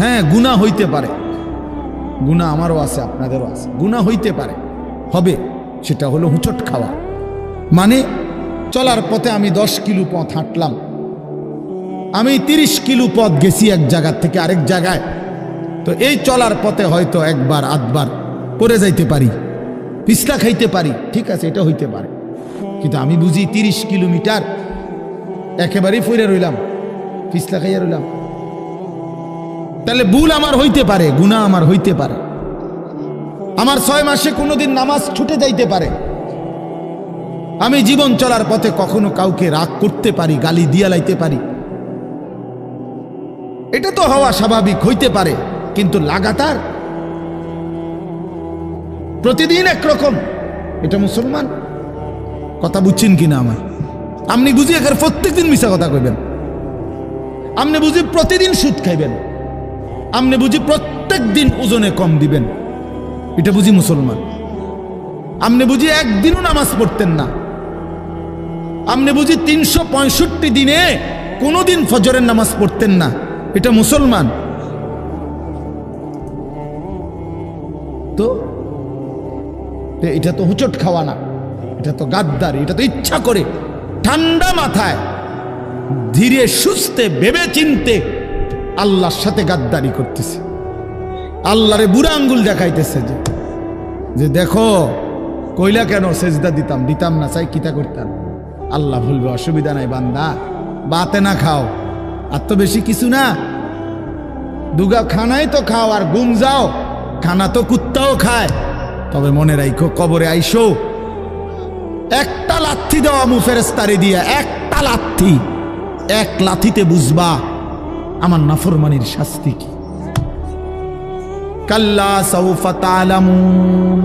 হ্যাঁ, গুনাহ হইতে পারে, গুনাহ আমারও আছে, আপনাদেরও আছে, গুনাহ হইতে পারে, হবে। সেটা হলো হুঁচট খাওয়া। মানে চলার পথে আমি 10 কিলো পথ হাঁটলাম, আমি 30 কিলো পথ গেছি এক জায়গা থেকে আরেক জায়গায়। তো এই চলার পথে হয়তো একবার আধবার পড়ে যাইতে পারি, পিছলা খাইতে পারি, ঠিক আছে, এটা হইতে পারে। কিন্তু আমি বুঝি 30 কিলোমিটার একেবারেই পড়ে রইলাম, পিছলা খাইয়া রইলাম, তাহলে ভুল আমার হইতে পারে, গুনাহ আমার হইতে পারে। আমার 6 মাসে কোনোদিন নামাজ ছুটে যাইতে পারে। আমি জীবন চলার পথে কখনো কাউকে রাগ করতে পারি, গালি দিয়া লাইতে পারি, এটা তো হওয়া স্বাভাবিক, হইতে পারে। কিন্তু লাগাতার প্রতিদিন একরকম, এটা মুসলমান? কথা বুঝছেন কিনা আমার? আপনি বুঝি এখানে প্রত্যেকদিন মিশা কথা কইবেন, আপনি বুঝি প্রতিদিন সুদ খাইবেন, আপনি বুঝি প্রত্যেক দিন ওজনে কম দিবেন, এটা বুঝি মুসলমান? আপনি বুঝি একদিনও নামাজ পড়তেন না, আপনি বুঝি 365 দিনে কোনোদিন ফজরের নামাজ পড়তেন না, এটা মুসলমান? তো এটা তো হুচট খাওয়া না, এটা তো গাদ্দারি, এটা তো ইচ্ছা করে ঠান্ডা মাথায় ধীরে সুস্থে ভেবে চিনতে আল্লাহর সাথে গাদ্দারি করতেছে, আল্লাহরে বুড়া আঙ্গুল দেখাইতেছে যে দেখো কইলা কেন সেজদা দিতাম না, চাই কিতা করতাম। আল্লাহ বলবে অসুবিধা নাই বান্দা, বাতে না খাও, আর তো বেশি কিছু না, দুগা খানাই তো খাও আর ঘুম যাও, খানা তো কুত্তাও খায়। তবে মনে রাখো কবরে আইসো একটা লাথি দেওয়া মু ফেরেস্তারে দিয়া, একটা লাথি, এক লাথিতে বুঝবা আমার নাফরমানির শাস্তি কি। কাল্লা সাউফা তা'লামুন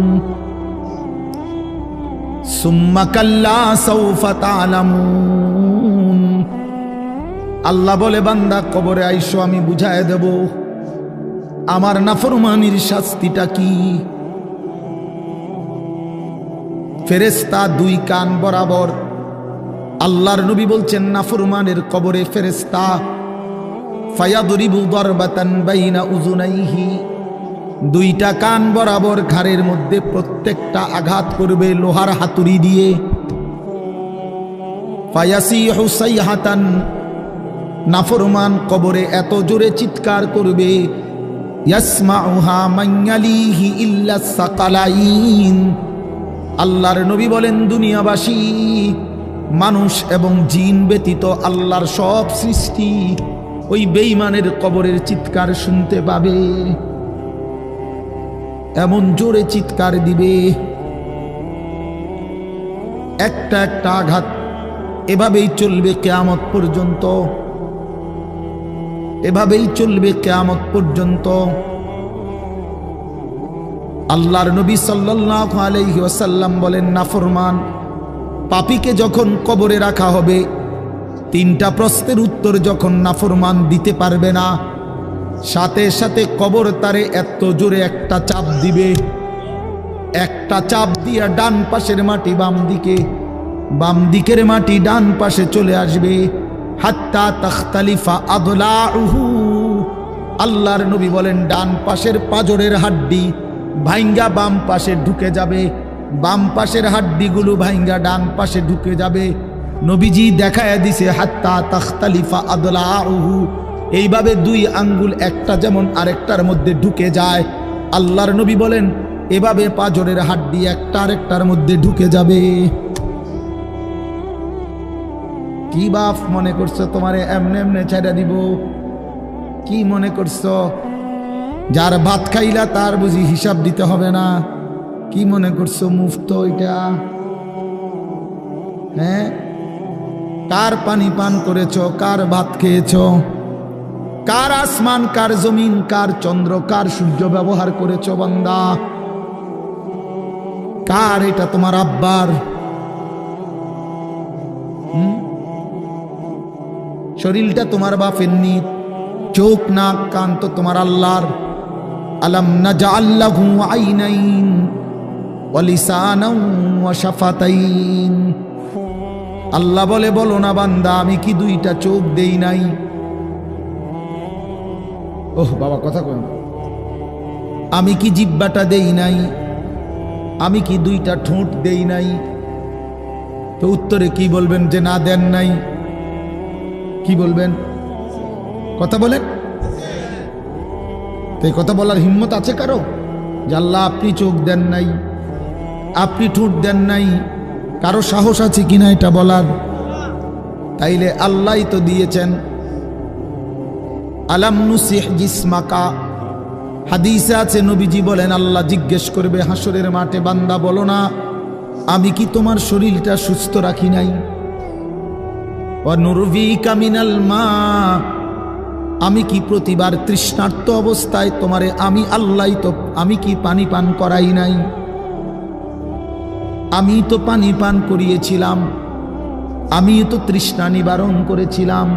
সুম্মা কাল্লা সাউফা তা'লামুন। আল্লাহ বলে বান্দা কবরে আইসো, আমি বুঝায় দেব আমার নাফরমানির শাস্তিটা কি। ফেরেশতা দুই কান বরাবর। আল্লাহর নবী বলছেন নাফরমানের কবরে ফেরেশতা ফায়াদরিবু দারবাতান বাইনা উযুনাইহি, দুইটা কান বরাবর ঘাড়ের মধ্যে প্রত্যেকটা আঘাত করবে লোহার হাতুড়ি দিয়ে। ফায়াসিহু সাইহাতান, নাফরমান কবরে এত জোরে চিৎকার করবে ইয়াসমাউহা মান ইয়ালিহি ইল্লা সাকালাইন। আল্লাহর নবী বলেন দুনিয়াবাসী মানুষ এবং জিন ব্যতীত আল্লাহর সব সৃষ্টি ওই বেঈমানের কবরের চিৎকার শুনতে পাবে, এমন জোরে চিৎকার দিবে। একটা একটা আঘাত এভাবেই চলবে কিয়ামত পর্যন্ত, এভাবেই চলবে কিয়ামত পর্যন্ত। আল্লাহর নবী সাল্লাল্লাহু আলাইহি ওয়াসাল্লাম বলেন নাফরমান পাপীকে যখন কবরে রাখা হবে, তিনটা প্রশ্নের উত্তর যখন নাফরমান দিতে পারবে না, সাথে সাথে কবর তারে এত জোরে একটা চাপ দিবে, একটা চাপ দিয়া ডান পাশের মাটি বাম দিকে, বাম দিকের মাটি ডান পাশে চলে আসবে। হাত্তা তাখতালিফা আদলাউহু, আল্লাহর নবী বলেন ডান পাশের পাঁজরের হাড্ডি ভাইঙ্গা বাম পাশে ঢুকে যাবে, বাম পাশের হাড্ডিগুলো ভাইঙ্গা ডান পাশে ঢুকে যাবে। নবীজি দেখায় দিছে হাত্তা তাখতালিফা আদলাউহু, এইভাবে দুই আঙ্গুল একটা যেমন আরেকটার মধ্যে ঢুকে যায়, আল্লাহর নবী বলেন এভাবে পাঁজরের হাড্ডি একটা আরেকটার মধ্যে ঢুকে যাবে। কি বাপ মনে করছো তোমারে এমনে এমনে ছেড়ে দিব? কি মনে করছো যার ভাত খাইলা তার বুঝি হিসাব দিতে হবে না? কি মনে করছো মুফত এটা? হ্যাঁ, কার পানি পান করেছো, কার ভাত খেয়েছো, কার আসমান, কার জমিন, কার চন্দ্র, কার সূর্য ব্যবহার করেছো বান্দা? কার এটা? তোমার আব্বার? শরীরটা তোমার বাপের নি, চোখ নাক কান তো তোমার আল্লাহর। আলাম নাজআল লাহু আইনাইন ওয়া লিসানান ওয়া শাফাতাইন। আল্লাহ বলে বলো না বান্দা আমি কি দুইটা চোখ দেই নাই? ওহ বাবা কথা কই, আমি কি জিহ্বাটা দেই নাই? আমি কি দুইটা ঠোঁট দেই নাই? তো উত্তরে কি বলবেন যে না দেন নাই? কি বলবেন? কথা বলেন। তো এই কথা বলার হিম্মত আছে কারো যে আল্লাহ আপনি চোখ দেন নাই, আপনি ঠোঁট দেন নাই? কারো সাহস আছে কিনা এটা বলার? তাইলে আল্লাহই তো দিয়েছেন। আলাম নুসিহ জিসমাকা, হাদিসে আছে নবীজি বলেন আল্লাহ জিজ্ঞেস করবে হাসরের মাঠে বান্দা বলো না আমি কি তোমার শরীরটা সুস্থ রাখি নাই? ওয়া নুরভিকা মিনাল মা, আমি কি প্রতিবার তৃষ্ণার্ত অবস্থায় তোমারে আমি আল্লাহ তো আমি কি পানি পান করাই নাই? আমি তো পানি পান করিয়েছিলাম, আমি তো তৃষ্ণা নিবারণ করেছিলাম,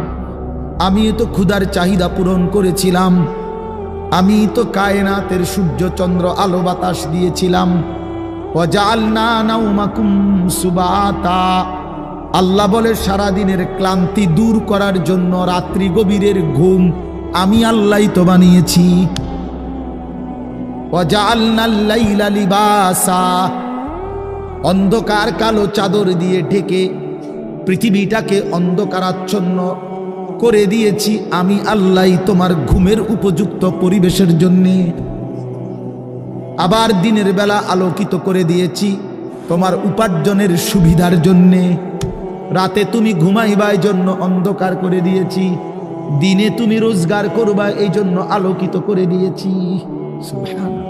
আমি তো ক্ষুধার চাহিদা পূরণ করেছিলাম, আমি তো কায়নাতের সূর্য চন্দ্র আলো বাতাস দিয়েছিলাম। ওয়াজআলনা নাওমাকুম সুবাতা, আল্লাহ বলে সারাদিনের ক্লান্তি দূর করার জন্য রাত্রি গভীরের ঘুম আমি আল্লাহই তো বানিয়েছি। ওয়াজআলনাল লাইলা লিবাসা, অন্ধকার কালো চাদর দিয়ে ঢেকে পৃথিবীটাকে অন্ধকারাচ্ছন্ন করে দিয়েছি আমি আল্লাহই তোমার ঘুমের উপযুক্ত পরিবেশের জন্যে। আবার দিনের বেলা আলোকিত করে দিয়েছি তোমার উপার্জনের সুবিধার জন্যে। রাতে তুমি ঘুমাইবার জন্য অন্ধকার করে দিয়েছি। দিনে তুমি রোজগার করবা এই জন্য আলোকিত করে দিয়েছি। সুবহানাল্লাহ।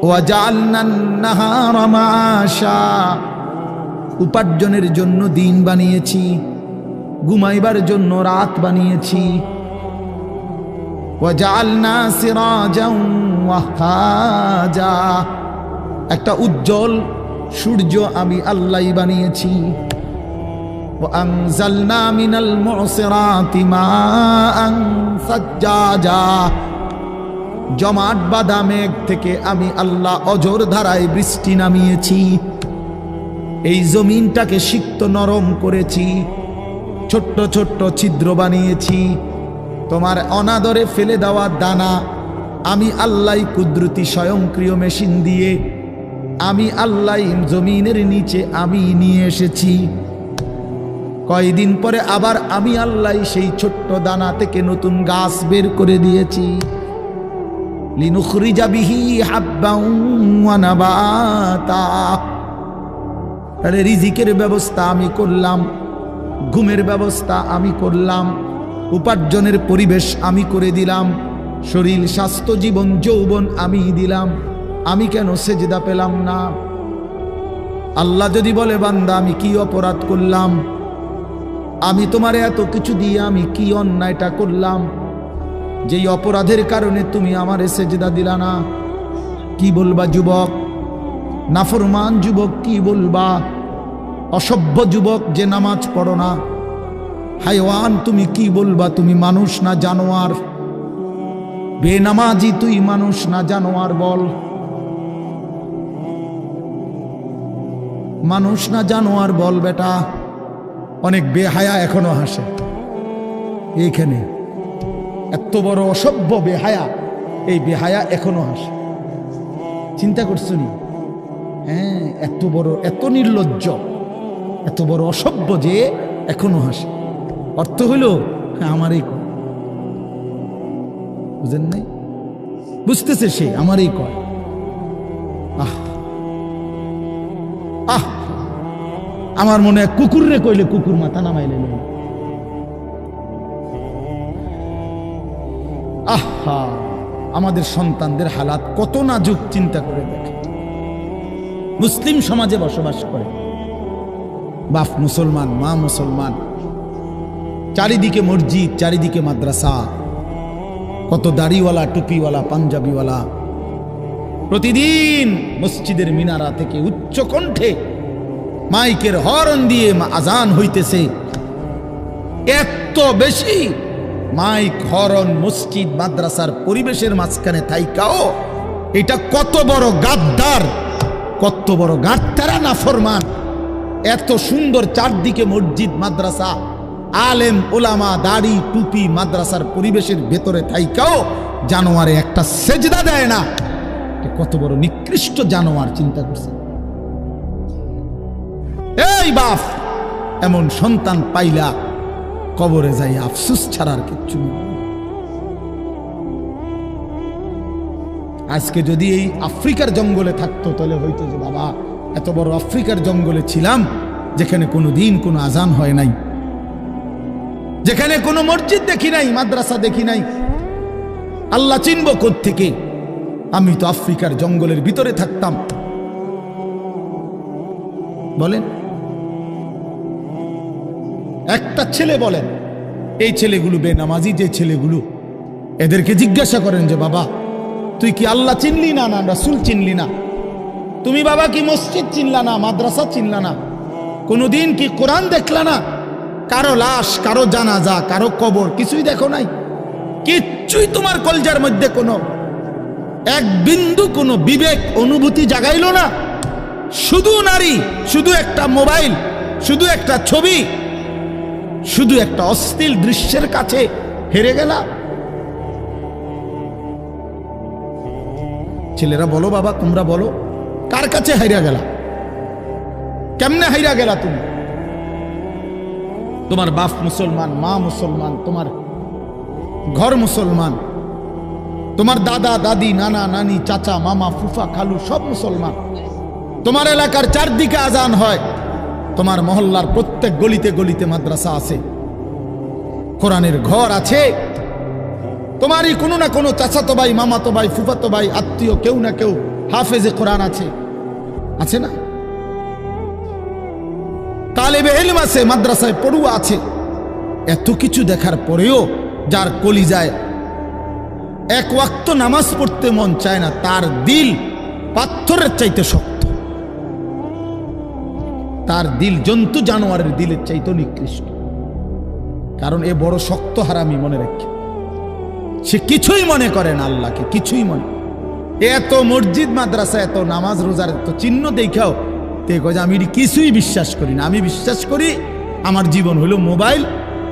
ওয়াজআলনান নাহারা মাআশা, উপার্জনের জন্য দিন বানিয়েছি, ঘুমাইবার জন্য রাত বানিয়েছি। ওয়াজআলনা সিরাজান ওয়াহাজা, একটা উজ্জ্বল সূর্য আমি আল্লাহই বানিয়েছি। وأنزلنا من المعصرات ماء ثجاجا, জমাট বাঁধা মেঘ থেকে আমি আল্লাহ অঝোর ধারায় বৃষ্টি নামিয়েছি। এই জমিনটাকে সিক্ত নরম করেছি, ছোট্ট ছোট্ট ছিদ্র বানিয়েছি। তোমার অনাদরে ফেলে দেওয়া দানা আমি আল্লাহ কুদরতি স্বয়ংক্রিয় মেশিন দিয়ে আমি আল্লাহ জমিনের নিচে আমি নিয়ে এসেছি। কয়দিন পরে আবার আমি আল্লাহ সেই ছোট্ট দানা থেকে নতুন গাছ বের করে দিয়েছি। লিনুখরিজা বিহি হাব্বান ওয়া নাবাতা, তাহলে রিজিকের ব্যবস্থা আমি করলাম, ঘুমের ব্যবস্থা আমি করলাম, উপার্জনের পরিবেশ আমি করে দিলাম, শরীর স্বাস্থ্য জীবন যৌবন আমি দিলাম। আমি কেন সেজদা পেলাম না? আল্লাহ যদি বলে বান্দা আমি কি অপরাধ করলাম, আমি তোমার এত কিছু দিয়ে আমি কি অন্যায়টা করলাম যেই অপরাধের কারণে তুমি আমারে সেজদা দিলা না? কি বলবা যুবক? নাফরমান যুবক কি বলবা? অসভ্য যুবক যে নামাজ পড়ো না, হাইওয়ান তুমি কি বলবা? তুমি মানুষ না জানোয়ার? বেনামাজি তুই মানুষ না জানোয়ার? বল, মানুষ না জানোয়ার বল বেটা। অনেক বেহায়া এখনো হাসে এইখানে, এত বড় অসভ্য বেহায়া, এই বেহায়া এখনো হাসে। চিন্তা করছো নি? হ্যাঁ, এত বড়, এত নির্লজ্জ, এত বড় অসভ্য যে এখনো হাসে। অর্থ হইল আমারই কয়, বুঝেন নাই? বুঝতেছে সে আমারই কয়। আহ আহ, আমার মনে হয় কুকুররে কইলে কুকুর মাথা নামাইলে। আহা, আমাদের সন্তানদের হালাত কত নাজুক, চিন্তা করে দেখে। মুসলিম সমাজে বসবাস করে, বাপ মুসলমান, মা মুসলমান, চারিদিকে মসজিদ, চারিদিকে মাদ্রাসা, কত দাড়িওয়ালা, টুপিওয়ালা, পাঞ্জাবিওয়ালা প্রতিদিন মসজিদের মিনারা থেকে উচ্চ কণ্ঠে মাইকের হর্ন দিয়ে আজান হইতেছে। এত বেশি মাইক, হর্ন, মসজিদ, মাদ্রাসার পরিবেশের মাঝখানে থাইকাও এটা কত বড় গাদ্দার, কত বড় গাদ্দারা নাফরমান। এত সুন্দর চারদিকে মসজিদ, মাদ্রাসা, আলেম ওলামা, দাড়ি টুপি, মাদ্রাসার পরিবেশের ভেতরে থাইকাও জানোয়ারে একটা সেজদা দেয় না। কত বড় নিকৃষ্ট জানোয়ার, চিন্তা করছে। এই বাপ, এমন সন্তান পাইলা কবরে যাই আফসোস ছাড়ার কিচ্ছু নেই। আজকে যদি এই আফ্রিকার জঙ্গলে থাকতো তাহলে হয়তো যে বাবা এত বড় আফ্রিকার জঙ্গলে ছিলাম যেখানে কোনো দিন কোনো আজান হয় নাই, যেখানে কোনো মসজিদ দেখি নাই, মাদ্রাসা দেখি নাই, আল্লাহ চিনব কোত্থেকে? আমি তো আফ্রিকার জঙ্গলের ভিতরে থাকতাম। বলেন, একটা ছেলে বলেন, এই ছেলেগুলো বেনামাজি যে ছেলেগুলো, এদেরকে জিজ্ঞাসা করেন যে বাবা তুই কি আল্লাহ চিনলি না, না রাসূল চিনলি না? তুমি বাবা কি মসজিদ চিনলা না, মাদ্রাসা চিনলা না? কোনোদিন কি কোরআন দেখলা না? কারো লাশ, কারো জানাজা, কারো কবর কিছুই দেখো নাই? কিচ্ছুই তোমার কলজার মধ্যে কোনো এক বিন্দু কোনো বিবেক অনুভূতি জাগাইলো না? শুধু নারী, শুধু একটা মোবাইল, শুধু একটা ছবি, শুধু একটা অশ্লীল দৃশ্যের কাছে হেরে গেলা। ছেলেরা বলো বাবা, তোমরা বলো, কার কাছে হাইরা গেলা? কেমনে হাইরা গেলা তুমি? তোমার বাপ মুসলমান, মা মুসলমান, তোমার ঘর মুসলমান, তোমার দাদা দাদি, নানা নানি, চাচা মামা, ফুফা খালু সব মুসলমান। তোমার এলাকার চারদিকে আজান হয়, তোমার মহল্লার প্রত্যেক গলিতে গলিতে মাদ্রাসা আছে, কোরআনের ঘর আছে, তোমারই কোনো না কোনো চাচাতো ভাই, মামাতো ভাই, ফুফাতো ভাই, আত্মীয় কেউ না কেউ হাফেজে কোরআন আছে, আছে না? তালেবে ইলম আছে, মাদ্রাসায় পড়ুয়া আছে। এত কিছু দেখার পরেও যার কলিজায় এক ওয়াক্ত নামাজ পড়তে মন চায় না, তার দিল পাথরের চাইতে শক্ত, তার দিল জন্তু জানোয়ারের দিলের চাইতে নিকৃষ্ট। কারণ এ বড় শক্ত হারামি, মনে রাখে, সে কিছুই মনে করে না আল্লাহকে, কিছুই মনে। এত মসজিদ মাদ্রাসা, এত নামাজ রোজার এত চিহ্ন দেখাও তে কয় আমি কিছুই বিশ্বাস করি না। আমি বিশ্বাস করি আমার জীবন হইল মোবাইল,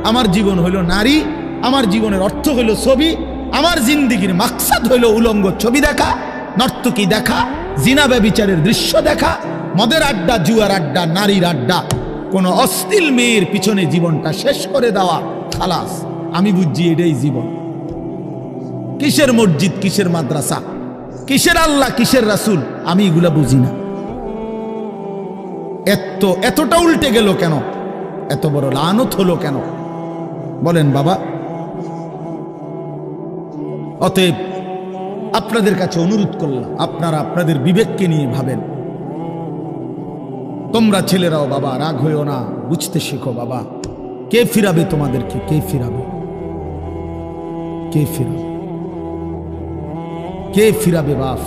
আমার জীবন হইল নারী, আমার জীবনের অর্থ হইল ছবি, আমার জিন্দিগির মাকসাদ হইল উলঙ্গ ছবি দেখা, নর্তকী দেখা, জিনা ব্যভিচারের দৃশ্য দেখা, মদের আড্ডা, জুয়ার আড্ডা, নারীর আড্ডা, কোন অশ্লীল মেয়ের পিছনে জীবনটা শেষ করে দেওয়া, খালাস। আমি বুঝছি এটাই জীবন। কিসের মসজিদ, কিসের মাদ্রাসা, কিসের আল্লাহ, কিসের রাসূল, আমি এগুলা বুঝি না। এতটা উল্টে গেল কেন? এত বড় লানত হলো কেন বলেন বাবা? অতএব আপনাদের কাছে অনুরোধ করলাম, আপনারা আপনাদের বিবেককে নিয়ে ভাবেন। তোমরা ছেলেরাও বাবা রাগ হইও না, বুঝতে শেখো বাবা। কে ফিরাবে তোমাদেরকে? কে ফিরাবে? কে ফিরাবে? কে ফিরাবে বাপ?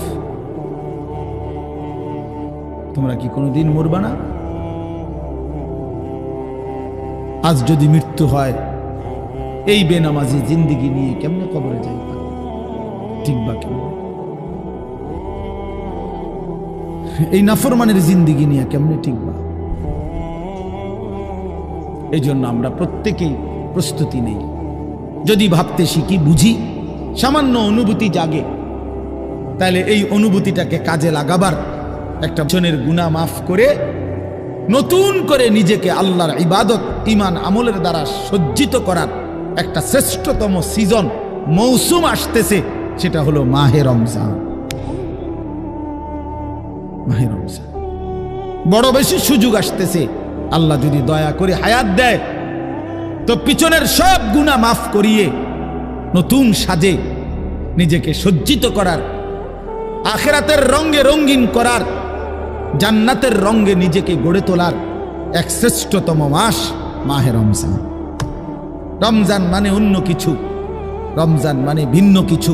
তোমরা কি কোনোদিন মরবা না? আজ যদি মৃত্যু হয়, এই বেনামাজি জিন্দিগি নিয়ে কেমনে কবরে যাইবা? ঠিক বা কেমন? এই নাফরমানের জিন্দিগি নিয়ে কেমনে টিকবা? এই জন্য আমরা প্রত্যেকেই প্রস্তুতি নেই। যদি ভাবতে শিখি, বুঝি, সামান্য অনুভূতি জাগে, তাহলে এই অনুভূতিটাকে কাজে লাগাবার, একটা জনের গুনাহ মাফ করে নতুন করে নিজেকে আল্লাহর ইবাদত, ঈমান, আমলের দ্বারা সজ্জিত করার একটা শ্রেষ্ঠতম সিজন, মৌসুম আসতেছে, সেটা হলো মাহে রমজান। মাহে রমজান বড় বেশি সুযোগ আসতেছে। আল্লাহ যদি দয়া করে হায়াত দেয়, তো পিছনের সব গুনাহ মাফ করিয়ে নতুন সাজে নিজেকে সজ্জিত করার, আখিরাতের রঙে রঙিন করার, জান্নাতের রঙে নিজেকে গড়ে তোলার এক শ্রেষ্ঠতম মাস মাহে রমজান। রমজান মানে অন্য কিছু, রমজান মানে ভিন্ন কিছু।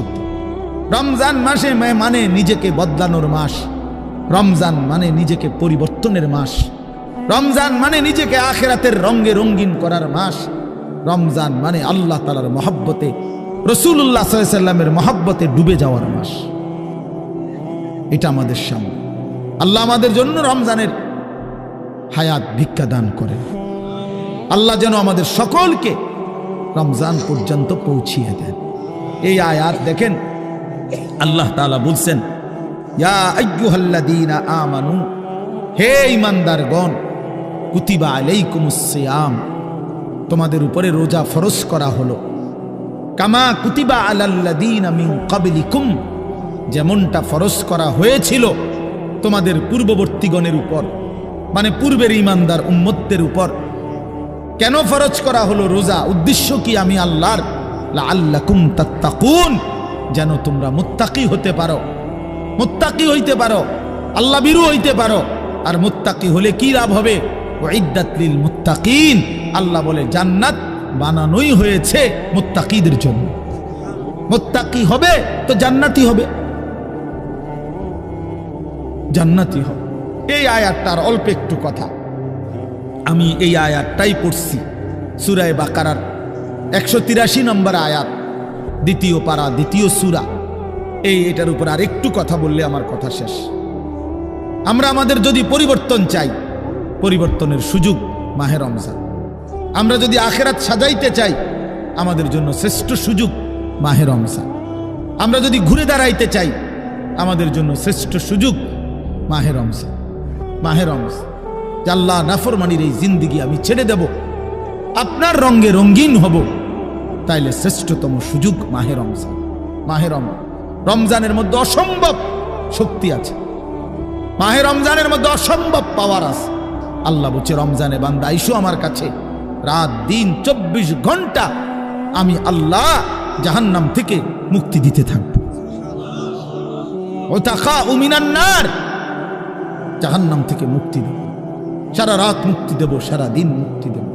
রমজান মাসে মানে নিজেকে বদলানোর মাস, রমজান মানে নিজেকে পরিবর্তনের মাস, রমজান মানে নিজেকে আখিরাতের রঙে রঙিন করার মাস, রমজান মানে আল্লাহ তাআলার মহব্বতে, রাসূলুল্লাহ সাল্লাল্লাহু আলাইহি ওয়াসাল্লামের মহব্বতে ডুবে যাওয়ার মাস। এটা আমাদের সামনে। আল্লাহ আমাদের জন্য রমজানের হায়াত ভিক্ষা দান করেন। আল্লাহ যেন আমাদের সকলকে রমজান পর্যন্ত পৌঁছিয়ে দেন। এই আয়াত দেখেন, আল্লাহ তাআলা বলছেন, ইয়া আইয়ুহাল্লাযীনা আমানু, হে ঈমানদারগণ, কুতিবা আলাইকুমুস সিয়াম, তোমাদের উপরে রোজা ফরজ করা হলো, কামা কুতিবা আলাল্লাযীনা মিন ক্বাবলিকুম, যেমনটা ফরজ করা হয়েছিল তোমাদের পূর্ববর্তীগণের উপর, মানে পূর্বের ঈমানদার উম্মতদের উপর। কেন ফরজ করা হলো রোজা? উদ্দেশ্য কি? আমি আল্লাহর, লাআল্লাকুম তাত্তাকুন, যেন তোমরা মুত্তাকি হতে পারো, মুত্তাকি হইতে পারো, আল্লাহ ভীরু হইতে পারো। আর মুত্তাকি হলে কি লাভ হবে? উইদ্দাত লিল মুত্তাকিন, আল্লাহ বলে জান্নাত বানানোই হয়েছে মুত্তাকিদের জন্য। মুত্তাকি হবে তো জান্নাতি হবে, জান্নাতি হবে। এই আয়াতটার অল্প একটু কথা, আমি এই আয়াতটাই পড়ছি, সূরা বাকারার 183 নম্বর আয়াত, দ্বিতীয় পারা, দ্বিতীয় সূরা। এটার উপর আর একটু কথা বললে আমার কথা শেষ। আমরা আমাদের যদি পরিবর্তন চাই, পরিবর্তনের সুযোগ মাহে রমজান। আমরা যদি আখিরাত সাজাইতে চাই, আমাদের জন্য শ্রেষ্ঠ সুযোগ মাহে রমজান। আমরা যদি ঘুরে দাঁড়াইতে চাই, আমাদের জন্য শ্রেষ্ঠ সুযোগ মাহে রমজান। মাহে রমজান, আল্লাহ নাফরমানির এই জিন্দিগি আমি ছেড়ে দেব, আপনার রঙে রঙিন হব, তাইলে শ্রেষ্ঠতম সুযোগ মাহে রমজান। মাহে রমজানের মধ্যে অসম্ভব শক্তি আছে, মাহে রমজানের মধ্যে অসম্ভব পাওয়ার আছে। আল্লাহ বলছে, রমজানে বান্দা আইসো আমার কাছে, রাত দিন 24 ঘন্টা আমি আল্লাহ জাহান্নাম থেকে মুক্তি দিতে থাকব। ওয়াতাখাউ মিনান নার, জাহান্নাম থেকে মুক্তি দেব, সারা রাত মুক্তি দেব, সারা দিন মুক্তি দেব।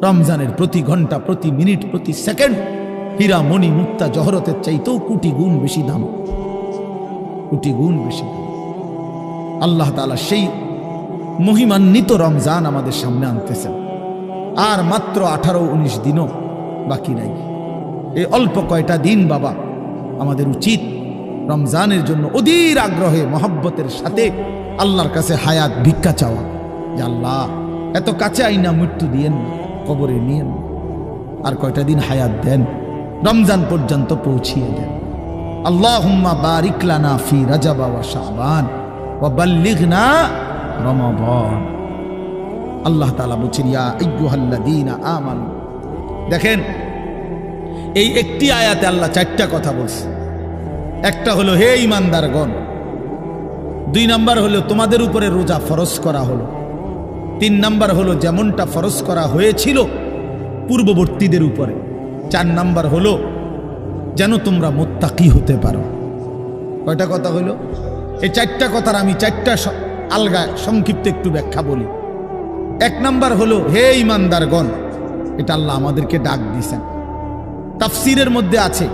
রমজানের প্রতি ঘন্টা, প্রতি মিনিট, প্রতি সেকেন্ড হীরা মণি মুক্তা জহরতের চাইতেও কোটি গুণ বেশি দাম, কোটি গুণ বেশি দাম। আল্লাহ তাআলা সেই মহিমান্বিত রমজান আমাদের সামনে আনতেছেন। আর মাত্র 18-19 দিনও বাকি নাই। এই অল্প কয়টা দিন বাবা, আমাদের উচিত রমজানের জন্য অধীর আগ্রহে মহব্বতের সাথে আল্লাহর কাছে হায়াত ভিক্ষা চাওয়া, যে আল্লাহ এত কাছে আইনা মৃত্যু দিয়েন, কবরে নিয়েন, আর কয়টা দিন হায়াত দেন, রমজান পর্যন্ত পৌঁছিয়ে দেন। আল্লাহুম্মা বারিক লানা ফি রাজাব ওয়া শাবান ওয়া বাল্লিগনা রমাদান। আল্লাহ তাআলা বলেন, ইয়া আইয়ুহাল্লাযীনা আমানু। দেখেন, এই একটি আয়াতে আল্লাহ 4টা কথা বলছে। একটা হলো হে ঈমানদারগণ, 2 নাম্বার হলো তোমাদের উপরে রোজা ফরজ করা হলো, 3 নাম্বার হলো যেমনটা ফরজ করা হয়েছিল পূর্ববর্তীদের উপরে, 4 নাম্বার হলো যেন তোমরা মুত্তাকি হতে পারো। কয়টা কথা হলো? এই 4টা কথার আমি 4টা আলগা সংক্ষিপ্ত একটু ব্যাখ্যা বলি। 1 নাম্বার হলো হে ঈমানদারগণ, এটা আল্লাহ আমাদেরকে ডাক দিয়েছেন। তাফসীরের মধ্যে আছে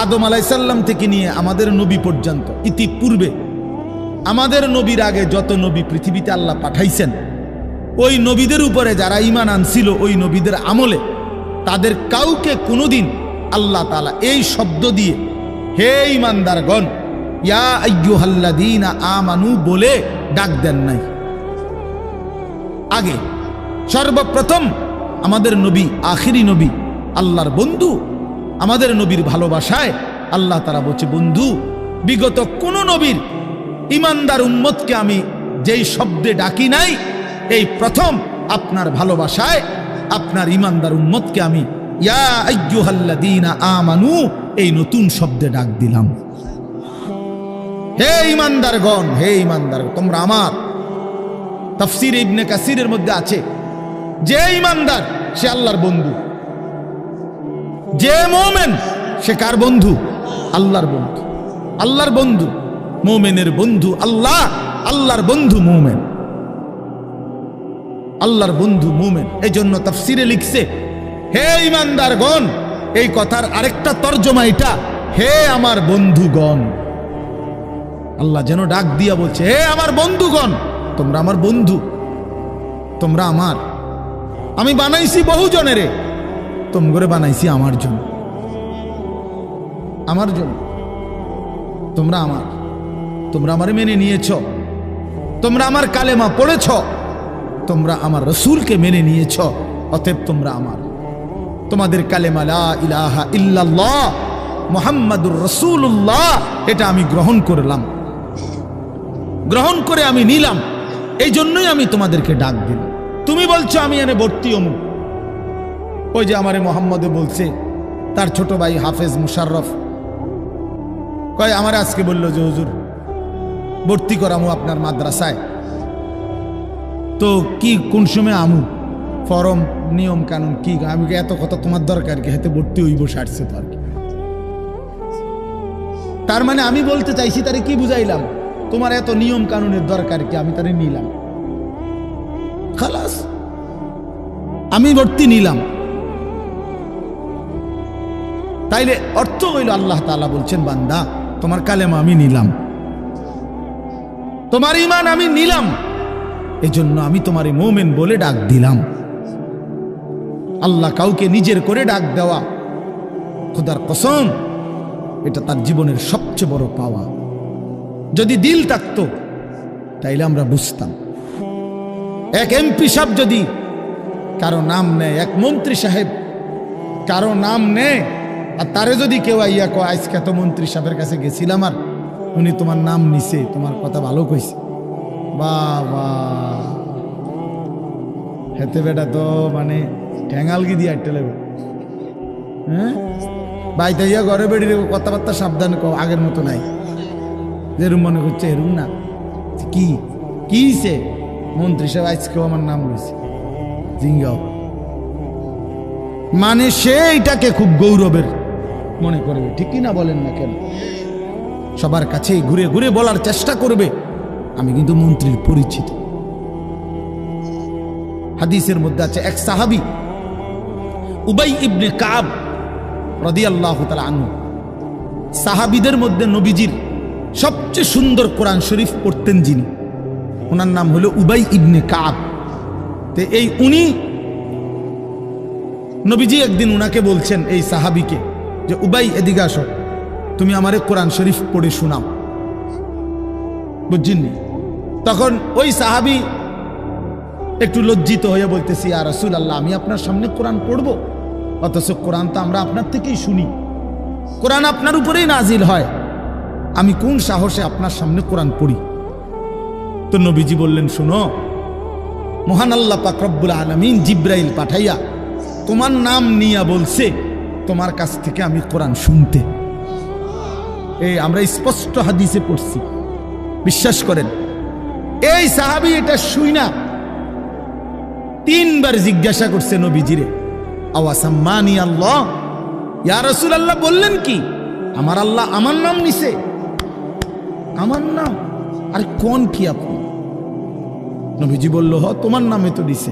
আদম আলাইহিস সালাম থেকে নিয়ে আমাদের নবী পর্যন্ত, ইতিপূর্বে আমাদের নবীর আগে যত নবী পৃথিবীতে আল্লাহ পাঠাইছেন, ওই নবীদের উপরে যারা ঈমান আনছিল, ওই নবীদের আমলে তাদের কাউকে কোনোদিন আল্লাহ তাআলা এই শব্দ দিয়ে হে ঈমানদারগণ, ইয়া আইয়ুহাল্লাযীনা আমানু বলে ডাক দেন নাই। আগে সর্বপ্রথম আমাদের নবী, আখিরি নবী, আল্লাহর বন্ধু, আমাদের নবীর ভালোবাসায় আল্লাহ তাআলা বলছে, বন্ধু, বিগত কোন নবীর ঈমানদার উম্মতকে আমি যেই শব্দে ডাকি নাই, এই প্রথম আপনার ভালোবাসায় আপনার ঈমানদার উম্মতকে আমি ইয়া আইয়ুহাল্লাযীনা আমানু এই নতুন শব্দে ডাক দিলাম। হে ঈমানদারগণ, হে ঈমানদার, তোমরা আমার। তাফসীর ইবনে কাসিরের মধ্যে আছে, যে ঈমানদার সে আল্লাহর বন্ধু, যে মুমিন সে কার বন্ধু? আল্লাহর বন্ধু। আল্লাহর বন্ধু, মুমিনের বন্ধু আল্লাহ, আল্লাহর বন্ধু মুমিন, আল্লাহর বন্ধু মুমিন। এই জন্য তাফসীরে লিখছে হে ঈমানদারগণ, এই কথার আরেকটা তর্জমা এটা, হে আমার বন্ধুগণ। আল্লাহ যেন ডাক দিয়া বলছে, হে আমার বন্ধুগণ, তোমরা আমার বন্ধু, তোমরা আমার। আমি বানাইছি বহু জনেরে, তোমরা বানাইছি আমার জন্য, আমার জন্য। তোমরা আমার, তোমরা আমারে মেনে নিয়েছ, তোমরা আমার কালেমা পড়েছ, তোমরা আমার রাসূলকে মেনে নিয়েছ, অতএব তোমরা আমার। তোমাদের কালেমা লা ইলাহা ইল্লাল্লাহ মুহাম্মাদুর রাসূলুল্লাহ, এটা আমি গ্রহণ করলাম, গ্রহণ করে আমি নিলাম, এই জন্যই আমি তোমাদেরকে ডাক দিলাম। তুমি বলছো আমি এনে ভর্তি হমু, ওই যে আমারে মোহাম্মদে বলছে, তার ছোট ভাই হাফেজ মুশাররফ কয়, আমার আজকে বললো যে হুজুর ভর্তি করামু আপনার মাদ্রাসায়, তো কি কোন সময় আমু, ফরম নিয়ম কানুন কি? আমি এত কথা তোমার দরকার কি, হাতে ভর্তি হইব সারছে তো আর কি। তার মানে আমি বলতে চাইছি, তারে কি বুঝাইলাম, তোমার এত নিয়ম কানুনের দরকার কি, আমি তারে নিলাম, খালাস, আমি ভর্তি নিলাম। তাইলে অর্থ হইল আল্লাহ তাআলা বলছেন, বান্দা তোমার কালেমা আমি নিলাম, তোমার ঈমান আমি নিলাম, এজন্য আমি তোমারে মুমিন বলে ডাক দিলাম। আল্লাহ কাউকে নিজের করে ডাক দেওয়া, খোদার কসম, এটা তার জীবনের সবচেয়ে বড় পাওয়া। যদি দিল থাকতো তাইলে আমরা বুঝতাম। এক এমপি সাহেব যদি কারো নাম নেয়, এক মন্ত্রী সাহেব কারো নাম নেয়, আর তারে যদি কেউ আইয়া কয় আজকে তো মন্ত্রী সাহেবের কাছে গেছিলাম আর উনি তোমার নাম নিছে, তোমার কথা ভালো কইছে, বাবা হেতে বেটা তো মানে ঠ্যাঙালগি দিয়ে আটতে লাগবে। হ্যাঁ, বাইতে ইয়া ঘরে বেড়ি কথাবার্তা সাবধান কো, আগের মতো নাই, যেরুম মনে করছে এরুম না। কি কিছে মন্ত্রী সাহেব আজকেও আমার নাম লইছে, জিঙ্গাও মানে সে এটাকে খুব গৌরবের মনে করবে, ঠিক কি না বলেন না কেন? সবার কাছে ঘুরে ঘুরে বলার চেষ্টা করবে আমি কিন্তু মন্ত্রীর পরিচিত। হাদিসের মধ্যে আছে এক সাহাবী উবাই ইবনে কাব রাদিয়াল্লাহু তাআলা আনহু, সাহাবীদের মধ্যে নবীজির সবচেয়ে সুন্দর কোরআন শরীফ পড়তেন যিনি, ওনার নাম হলো উবাই ইবনে কাব। তো এই উনি নবীজি একদিন উনাকে বলছেন এই সাহাবীকে যে উবাই এদিকে আসো, তুমি আমারে কোরআন শরীফ পড়ে শোনাও, বুঝছেননি? তখন ওই সাহাবী একটু লজ্জিত হয়ে বলতেছি, ইয়া রাসূলুল্লাহ, আমি আপনার সামনে কোরআন পড়বো? অথচ কোরআন তো আমরা আপনার থেকেই শুনি, কোরআন আপনার উপরেই নাজিল হয়, আমি কোন সাহসে আপনার সামনে কোরআন পড়ি? তো নবীজি বললেন, শোনো, মহান আল্লাহ পাক রব্বুল আলামিন জিব্রাইল পাঠাইয়া তোমার নাম নিয়া বলছে তোমার কাছ থেকে আমি কোরআন শুনতে। এই আমরা স্পষ্ট হাদিসে পড়ছি, বিশ্বাস করেন। এই সাহাবী এটা শুই না 3 বার জিজ্ঞাসা করছে নবীজিরে, আওয়াসাম্মানি আল্লাহ, ইয়া রাসূলুল্লাহ বললেন কি আমার আল্লাহ আমার নাম নিছে? আমার নাম? আরে কোন কি আপনি? নবীজি বলল, হ তোমার নামে তো দিছে।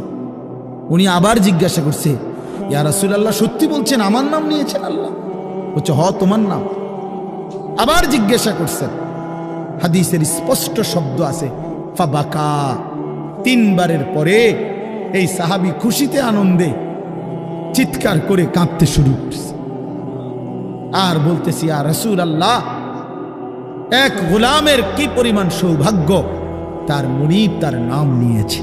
উনি আবার জিজ্ঞাসা করছে, ইয়া রাসূলুল্লাহ সত্যি বলছেন আমার নাম নিয়েছেন আল্লাহ? বলছে, হ তোমার নাম। আবার জিজ্ঞাসা করছেন, হাদিসের স্পষ্ট শব্দ আছে ফাবাকা। 3 বারের পরে এই সাহাবী খুশিতে আনন্দে চিৎকার করে কাঁদতে শুরু করছে আর বলতেছি, ইয়া রাসূলুল্লাহ, এক গোলামের কি পরিমাণ সৌভাগ্য, তার মুনিব তার নাম নিয়েছে।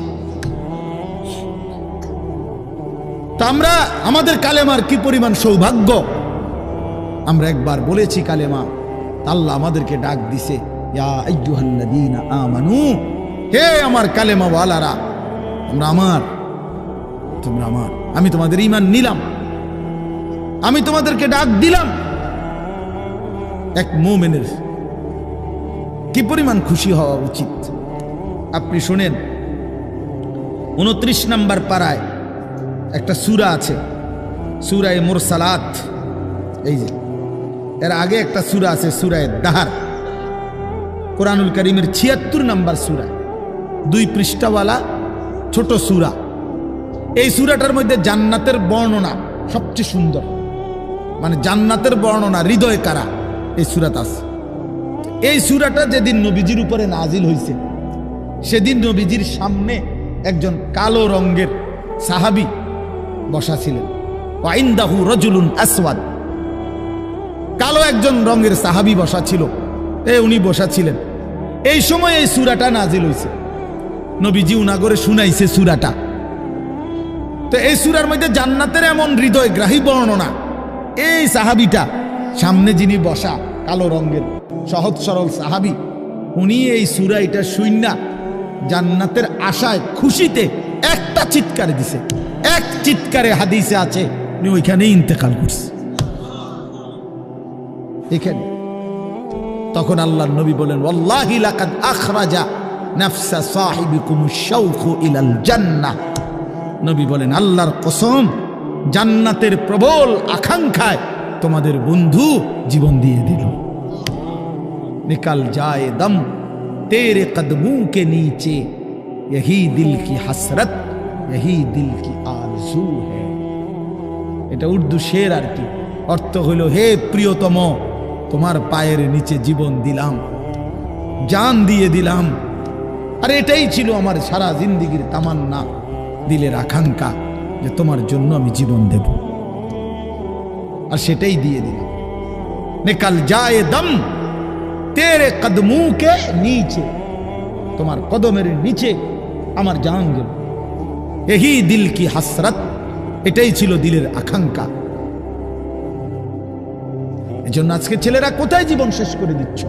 তা আমরা আমাদের কালেমার কি পরিমাণ সৌভাগ্য, আমরা একবার বলেছি কালেমা, আল্লাহ আমাদেরকে ডাক দিছে, ইয়া আইয়ুহাল্লাযীনা আমানু, হে আমার কালেমা ওয়ালারা, তোমরা আমার, তোমরা আমার, আমি তোমাদের ঈমান নিলাম, আমি তোমাদেরকে ডাক দিলাম। এক মুমিনের কি পরিমাণ খুশি হওয়া উচিত আপনি শুনেন। 29 নম্বর পারায় একটা সূরা আছে, সূরায়ে মুরসালাত। এই যে এর আগে একটা সূরা আছে সূরায়ে দাহার, কোরআনুল কারীমের 76 নম্বর সূরা, 2 পৃষ্ঠাওয়ালা ছোট সূরা। এই সূরাটার মধ্যে জান্নাতের বর্ণনা সবচেয়ে সুন্দর, মানে জান্নাতের বর্ণনা হৃদয় কারা এই সূরাতে আছে। এই সূরাটা যেদিন নবীজির উপরে নাজিল হয়েছে সেদিন নবীজির সামনে একজন কালো রঙের সাহাবী বসা ছিলেন, ওয়াইন্দাহু রাজুলুন আসওয়াদ, কালো একজন রঙের সাহাবী বসা ছিল, উনি বসা ছিলেন। এই সময় এই সূরাটা নাজিল হয়েছে, নবীজি উনাগরে শুনাইছে সূরাটা। তো এই সূরার মধ্যে জান্নাতের এমন হৃদয়গ্রাহী বর্ণনা, এই সাহাবীটা সামনে যিনি বসা কালো রঙের সহজ সরল সাহাবী, উনি এই সূরা এটা শুইনা জান্নাতের আশায় খুশিতে একটা চিৎকার দিছে, এক চিৎকারে হাদিসে আছে উনি ওইখানেই ইন্তেকাল করছে এখানে। তখন আল্লাহর নবী বলেন, ওয়াল্লাহি লাকাদ আখরাজা নাফসা সাহিবিকুমুশ শাওকু ইলাল জান্নাহ। নবী বলেন, আল্লাহর কসম, জান্নাতের প্রবল আকাঙ্ক্ষায় তোমাদের বন্ধু জীবন দিয়ে দিল। निकल जाए दम तेरे कदमों के नीचे, यही दिल की हसरत, यही दिल की आरज़ू है। এটা উর্দু শের আর কি, অর্থ হইল, হে প্রিয়তম, তোমার পায়ের নিচে জীবন দিলাম, জান দিয়ে দিলাম। আর এটাই ছিল আমার সারা জিন্দেগীর তামান্না, দিলের আকাঙ্ক্ষা, যে তোমার জন্য আমি জীবন দেব, আর সেটাই দিয়ে দিলাম। নিকল যায় দম তেরে কদমু কে নিচে, তোমার কদমের নিচে আমার জান গেল। এহি দিল কি হাসরত, এটাই ছিল দিলের আকাঙ্ক্ষা। এজন্য আজকে ছেলেরা কোথায় জীবন শেষ করে দিচ্ছ?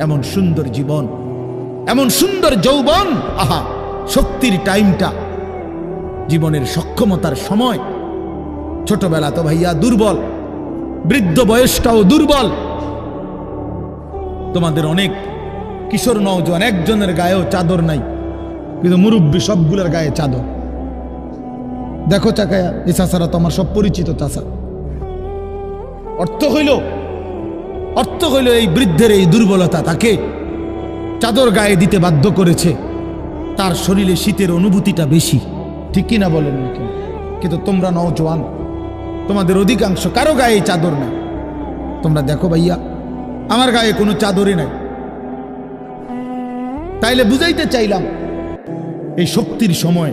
এমন সুন্দর জীবন, এমন সুন্দর যৌবন, আহা, শক্তির টাইমটা, জীবনের সক্ষমতার সময়। ছোটবেলা তো ভাইয়া দুর্বল, বৃদ্ধ বয়সটাও দুর্বল। তোমাদের অনেক কিশোর নওজোয়ান একজনের গায়েও চাদর নাই, কিন্তু মুরব্বী সবগুলোর গায়ে চাদর। দেখো চাকায়া, এই চাচারা তো আমার সব পরিচিত চাচা। অর্থ হইল এই বৃদ্ধের এই দুর্বলতা তাকে চাদর গায়ে দিতে বাধ্য করেছে। তার শরীরে শীতের অনুভূতিটা বেশি, ঠিক কিনা বলেন না কেন? কিন্তু তোমরা নওজোয়ান, তোমাদের অধিকাংশ কারো গায়ে চাদর নাই। তোমরা দেখো ভাইয়া, আমার গায়ে কোনো চাদরই নাই। তাইলে বুঝাইতে চাইলাম এই শক্তির সময়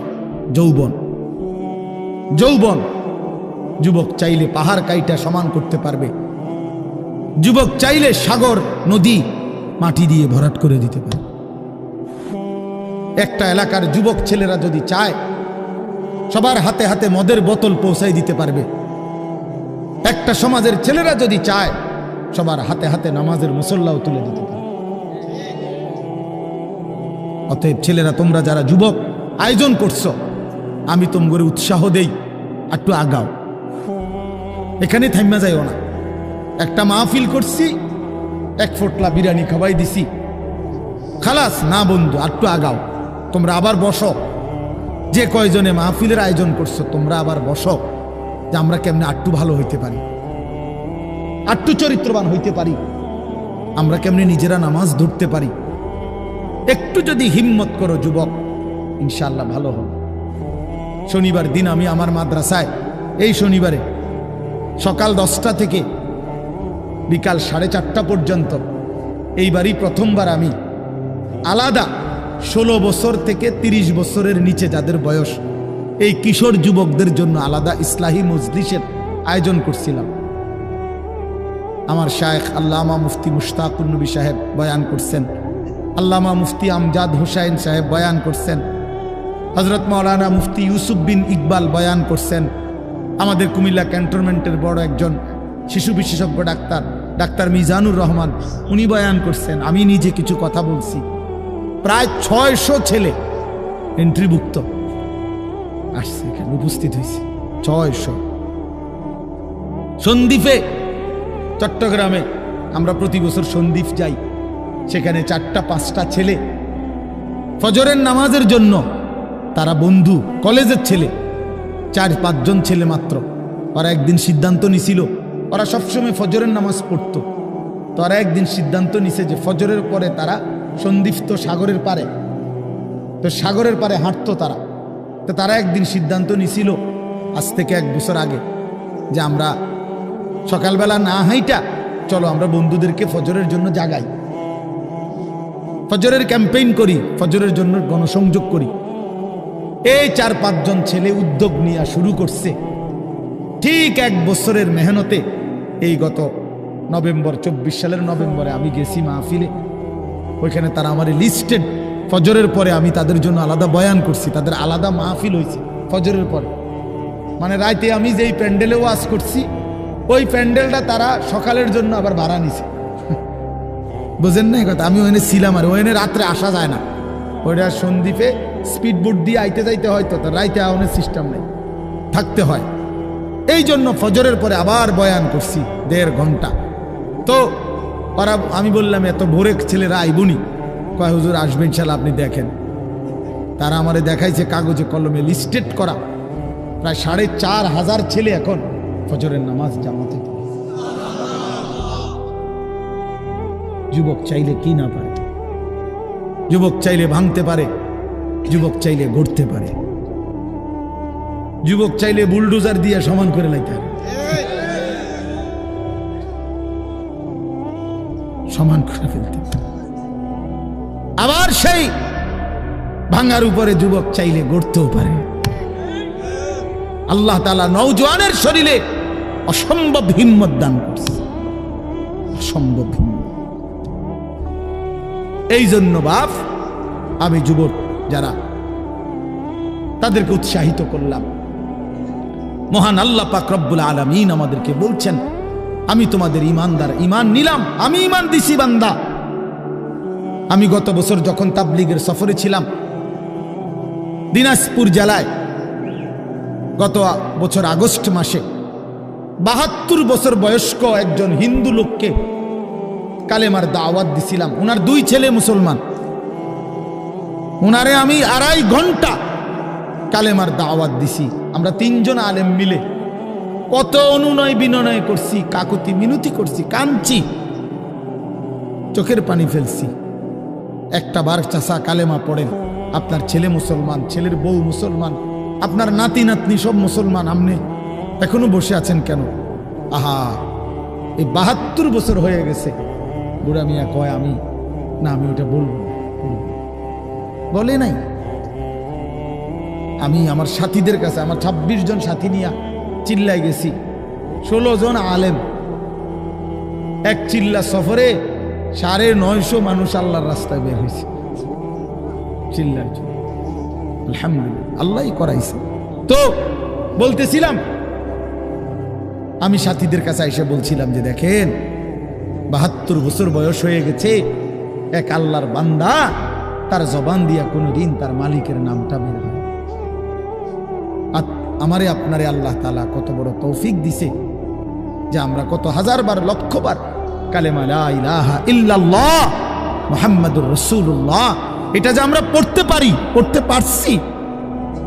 যৌবন। যুবক চাইলে পাহাড় কাইটা সমান করতে পারবে। যুবক চাইলে সাগর নদী মাটি দিয়ে ভরাট করে দিতে পারে। একটা এলাকার যুবক ছেলেরা যদি চায়, সবার হাতে হাতে মদের বোতল পৌঁছাই দিতে পারবে। একটা সমাজের ছেলেরা যদি চায়, সবার হাতে হাতে নামাজের মুসল্লাও তুলে দিতে পারবে। অতএব ছেলেরা, তোমরা যারা যুবক আয়োজন করছো, আমি তোমাদের উৎসাহ দেই, একটু আগাও। এখানে থাইমা যাইও না। একটা মাহফিল করছি, এক ফোটলা বিরিয়ানি খাওয়াই দিছি, খালাস না বন্ধু, একটু আগাও। তোমরা আবার বসো, যে কয়জনে মাহফিলের আয়োজন করছো তোমরা আবার বসো, যে আমরা কেমনে একটু ভালো হইতে পারি, একটু চরিত্রবান হইতে পারি, আমরা কেমনে নিজেরা নামাজ ধরতে পারি। একটু যদি হিম্মত করো যুবক, ইনশাআল্লাহ ভালো হবে। শনিবার দিন আমি আমার মাদ্রাসায় এই শনিবারে সকাল 10টা থেকে বিকাল 4:30 পর্যন্ত, এইবারই প্রথমবার আমি আলাদা 16 বছর থেকে 30 বছরের নিচে যাদের বয়স, এই কিশোর যুবকদের জন্য আলাদা ইসলাহি মজলিসের আয়োজন করছিলাম। আমার শায়েখ আল্লামা মুফতি মুশতাকুর নবী সাহেব বয়ান করছেন, আল্লামা মুফতি আমজাদ হোসাইন সাহেব বয়ান করছেন, হজরত মাওলানা মুফতি ইউসুফ বিন ইকবাল বয়ান করছেন, আমাদের কুমিল্লা ক্যান্টনমেন্টের বড় একজন শিশু বিশেষজ্ঞ ডাক্তার মিজানুর রহমান, উনি বয়ান করছেন। আমি নিজে কিছু কথা বলছি। প্রায় 600 ছেলে এন্ট্রিভুক্ত আসছে, এখানে উপস্থিত হয়েছে 600। সন্দ্বীপে, চট্টগ্রামে আমরা প্রতি বছর সন্দ্বীপ যাই, সেখানে 4টা-5টা ছেলে ফজরের নামাজের জন্য, তারা বন্ধু কলেজের ছেলে, 4-5 জন ছেলে মাত্র। ওরা একদিন সিদ্ধান্ত নিছিল, ওরা সবসময় ফজরের নামাজ পড়তো, তো ওরা একদিন সিদ্ধান্ত নিছে যে ফজরের পরে তারা সন্দ্বীপ তো সাগরের পারে, তো সাগরের পারে হাঁটতো তারা। তো তারা একদিন সিদ্ধান্ত নিছিল আজ থেকে 1 বছর আগে, যে আমরা সকালবেলা না হাইটা চলো আমরা বন্ধুদেরকে ফজরের জন্য জাগাই, ফজরের ক্যাম্পেইন করি, ফজরের জন্য গণসংযোগ করি। এই 4-5 জন ছেলে উদ্যোগ নিয়ে শুরু করছে। ঠিক 1 বছরের মেহনতে এই গত নভেম্বর, 24 সালের নভেম্বরে আমি গেছি মাহফিলে, ওইখানে তারা আমার লিস্টেড। ফজরের পরে আমি তাদের জন্য আলাদা বয়ান করছি, তাদের আলাদা মাহফিল হয়েছে ফজরের পরে। মানে রাতে আমি যেই প্যান্ডেলে ওয়াজ করছি, ওই প্যান্ডেলটা তারা সকালের জন্য আবার ভাড়া নিছে। বুঝেন না এই কথা? আমি ওখানে ছিলাম, আর ওখানে রাত্রে আসা যায় না, ওইটা সন্দ্বীপে স্পিড বোট দিয়ে আইতে যাইতে হয়, তো রাইতে আওয়ানোর সিস্টেম নেই, থাকতে হয়। এই জন্য ফজরের পরে আবার বয়ান করছি 1.5 ঘন্টা। তো ওরা, আমি বললাম এত ভোরে ছেলেরা আইবুনি, কয় হুজুর আসবেন ইনশাআল্লাহ, আপনি দেখেন। তারা আমারে দেখাইছে কাগজে কলমে লিস্টেড করা প্রায় 4,500 ছেলে এখন ফজরের নামাজ জামাতে। যুবক চাইলে কি না পারে, যুবক চাইলে ভাঙতে পারে, যুবক চাইলে গড়তে পারে, যুবক চাইলে বুলডোজার দিয়ে সমান করে লাইতে পারে, সমান করে ফেলতে। আবার সেই ভাঙার উপরে যুবক চাইলে গড়তেও পারে। আল্লাহ তাআলা নওজোয়ানের শরীরে অসম্ভব হিম্মত দান করছে, অসম্ভব হিম্মত। এই জন্য বাপ, আমি যুবক যারা, তাদেরকে উৎসাহিত করলাম। মহান আল্লাহ পাক রব্বুল আলামিন আমাদেরকে বলছেন, আমি তোমাদের ইমানদার, ইমান নিলাম, আমি ইমান দিছি বান্দা। আমি গত বছর যখন তাবলীগের সফরে ছিলাম দিনাজপুর জেলায়, গত বছর আগস্ট মাসে 72 বছর বয়স্ক একজন হিন্দু লোককে কালেমার দাওয়াত দিছিলাম। ওনার 2 ছেলে মুসলমান, ওনারে আমি 2.5 ঘন্টা কালেমার দাওয়াত দিছি। আমরা 3 জন আলেম মিলে কত অনুনয় বিনয় করছি, কাকুতি মিনতি করছি, কাঁদছি, চোখের পানি ফেলছি। একটা বার চাচা কালেমা পড়েন, আপনার ছেলে মুসলমান, ছেলের বউ মুসলমান, আপনার নাতি নাতনি সব মুসলমান, আপনি এখনো বসে আছেন কেন? আহা, এই 72 বছর হয়ে গেছে। বুড়া মিয়া কয় আমি ওটা বলবো না। বলে নাই। আমি আমার সাথীদের কাছে, আমার 26 জন সাথী নিয়ে চিল্লাই গেছি, 16 জন আলেম, এক চিল্লা সফরে 950 মানুষ আল্লাহর রাস্তায় বের হয়েছে চিল্লার জন্য। আলহামদুলিল্লাহ, আল্লাহই করাইছে। তো বলতেছিলাম, আমি সাথীদের কাছে এসে বলছিলাম যে দেখেন, 72 বছর বয়স হয়ে গেছে, এক আল্লাহর বান্দা, তার জবান দিয়া কোনোদিন তার মালিকের নামটা বের হয়। আমারে আপনারে আল্লাহ তাআলা কত বড় তৌফিক দিছে যে আমরা কত হাজারবার, লক্ষবার কালেমা লা ইলাহা ইল্লাল্লাহ মুহাম্মাদুর রাসূলুল্লাহ এটা যে আমরা পড়তে পারি, পড়তে পারছি,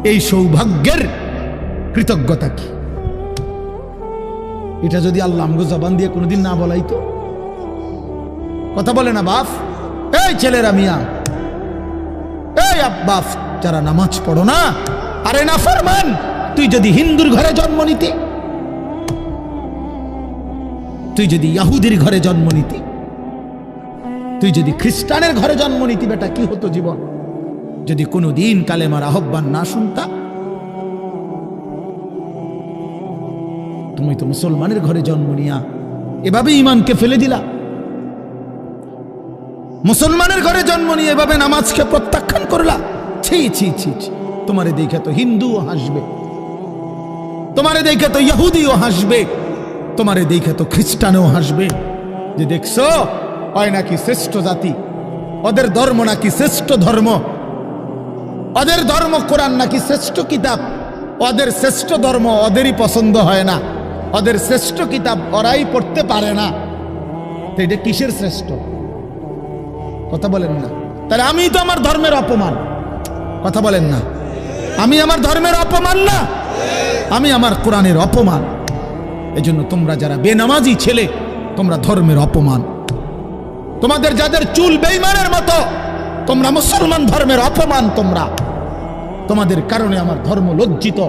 এই সৌভাগ্যের কৃতজ্ঞতা কি? এটা যদি আল্লাহ আমগো জবান দিয়ে কোনোদিন না বলাইতো। কথা বলে না বাপ, এই ছেলেরা মিয়া, এই বাপ যারা নামাজ পড়ো না, আরে না ফরমান, তুই যদি হিন্দুর ঘরে জন্ম নিতি, তুই যদি ইহুদির ঘরে জন্ম নিতি, তুই যদি খ্রিস্টানের ঘরে জন্ম নিতি, বেটা কি হতো জীবন? যদি কোনোদিন কালেমার আহ্বান না শুনতা। তুমি তো মুসলমানের ঘরে জন্ম নিয়া এভাবে ইমানকে ফেলে দিলা। মুসলমানের ঘরে জন্ম নিয়ে এভাবে নামাজকে প্রত্যাখ্যান করলা। ছি ছি ছি ছি, তোমারে দেখে তো হিন্দুও হাসবে, তোমারে দেখে তো ইহুদিও হাসবে, তোমারে দেখে তো খ্রিস্টানও হাসবে, যে দেখছো হয় নাকি শ্রেষ্ঠ জাতি, ওদের ধর্ম নাকি শ্রেষ্ঠ ধর্ম, ওদের ধর্ম কোরআন নাকি শ্রেষ্ঠ কিতাব, ওদের শ্রেষ্ঠ ধর্ম ওদেরই পছন্দ হয় না, ওদের শ্রেষ্ঠ কিতাব ওরাই পড়তে পারে না। তো এটা কিসের শ্রেষ্ঠ? কথা বলেন না। তাহলে আমি তো আমার ধর্মের অপমান। কথা বলেন না, আমি আমার ধর্মের অপমান না, আমি আমার কোরআনের অপমান। এজন্য তোমরা যারা বেনামাজি ছেলে, তোমরা ধর্মের অপমান। তোমাদের যাদের চুল বেঈমানের মতো, তোমরা মুসলমান ধর্মের অপমান। তোমাদের কারণে আমার ধর্ম লজ্জিত,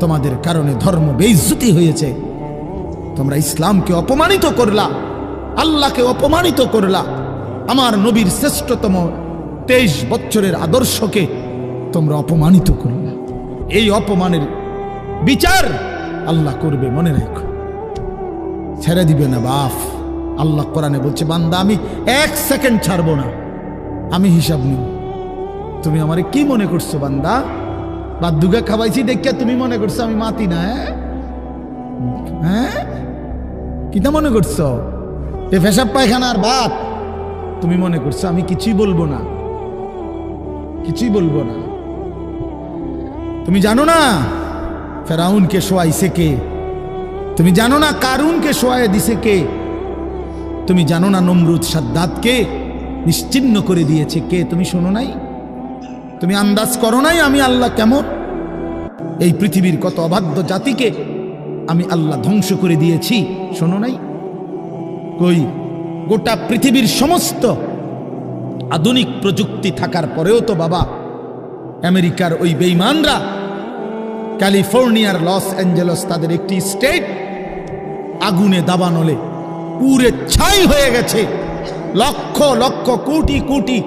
তোমাদের কারণে ধর্ম বেইজ্জতি হয়েছে। তোমরা ইসলামকে অপমানিত করলা, আল্লাহকে অপমানিত করলা, আমার নবীর শ্রেষ্ঠতম 23 বছরের আদর্শকে তোমরা অপমানিত করলা। এই অপমানের বিচার আল্লাহ করবে, মনে রাখো, ছেড়ে দিবে না বাপ। আল্লাহ কোরআনে বলছে, বান্দা আমি 1 সেকেন্ড ছাড়বো না, আমি হিসাব নিব। তুমি আমারে কি মনে করছো বান্দা? বাদুগা খাওয়াইছি দেখিয়া তুমি মনে করছো আমি মাতি না? হ্যাঁ, কিটা মনে করছো? এ পেশাব পায়খানার ভাত তুমি মনে করছো আমি কিছুই বলবো না, কিছুই বলবো না। তুমি জানো না ফেরাউনকে শোয়াইছে কে? তুমি জানো না কারুনকে শোয়াই দিছে কে? তুমি জানো না নমরুদ সাদ্দাতকে নিশ্চিহ্ন করে দিয়েছে কে? তুমি শোনো নাই? তুমি আন্দাজ করো নাই আমি আল্লাহ কেমন? এই পৃথিবীর কত অবাধ্য জাতিকে আমি আল্লাহ ধ্বংস করে দিয়েছি, শোনো নাই? কই, গোটা পৃথিবীর সমস্ত আধুনিক প্রযুক্তি থাকার পরেও তো বাবা আমেরিকার ওই বেঈমানরা, ক্যালিফোর্নিয়ার লস অ্যাঞ্জেলস তাদের একটি স্টেট আগুনে দাবানলে পুরে ছাই হয়ে গেছে। লক্ষ লক্ষ কোটি কোটি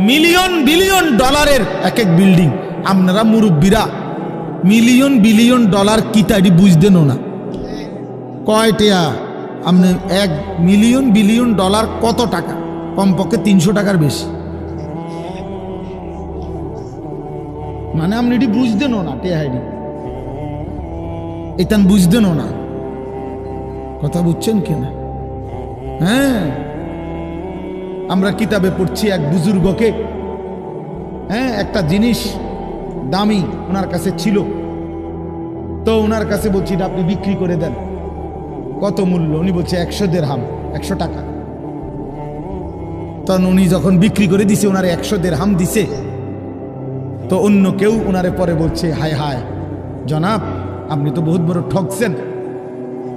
মিলিয়ন বিলিয়ন ডলারের এক এক বিল্ডিং। আপনারা মুরব্বীরা মিলিয়ন বিলিয়ন ডলার কি তাই বুঝতেন না? কয়টা আপনি 1 মিলিয়ন বিলিয়ন ডলার কত টাকা? কমপক্ষে 300 টাকার বেশি। মানে আপনি এটি বুঝতেন না, টেহাইডি এটা বুঝতেন না। কথা বুঝছেন কিনা? হ্যাঁ, আমরা কিতাবে পড়ছি এক বুজুর্গকে, হ্যাঁ, একটা জিনিস দামি ওনার কাছে ছিল, তো ওনার কাছে বলছি এটা আপনি বিক্রি করে দেন। কত মূল্য? উনি বলছে 100 দিরহাম, 100 টাকা। তখন উনি যখন বিক্রি করে দিছে, ওনার 100 দিরহাম দিছে। তো অন্য কেউ ওনারে পরে বলছে, হায় হায় জনাব, আপনি তো বহুত বড় ঠকছেন,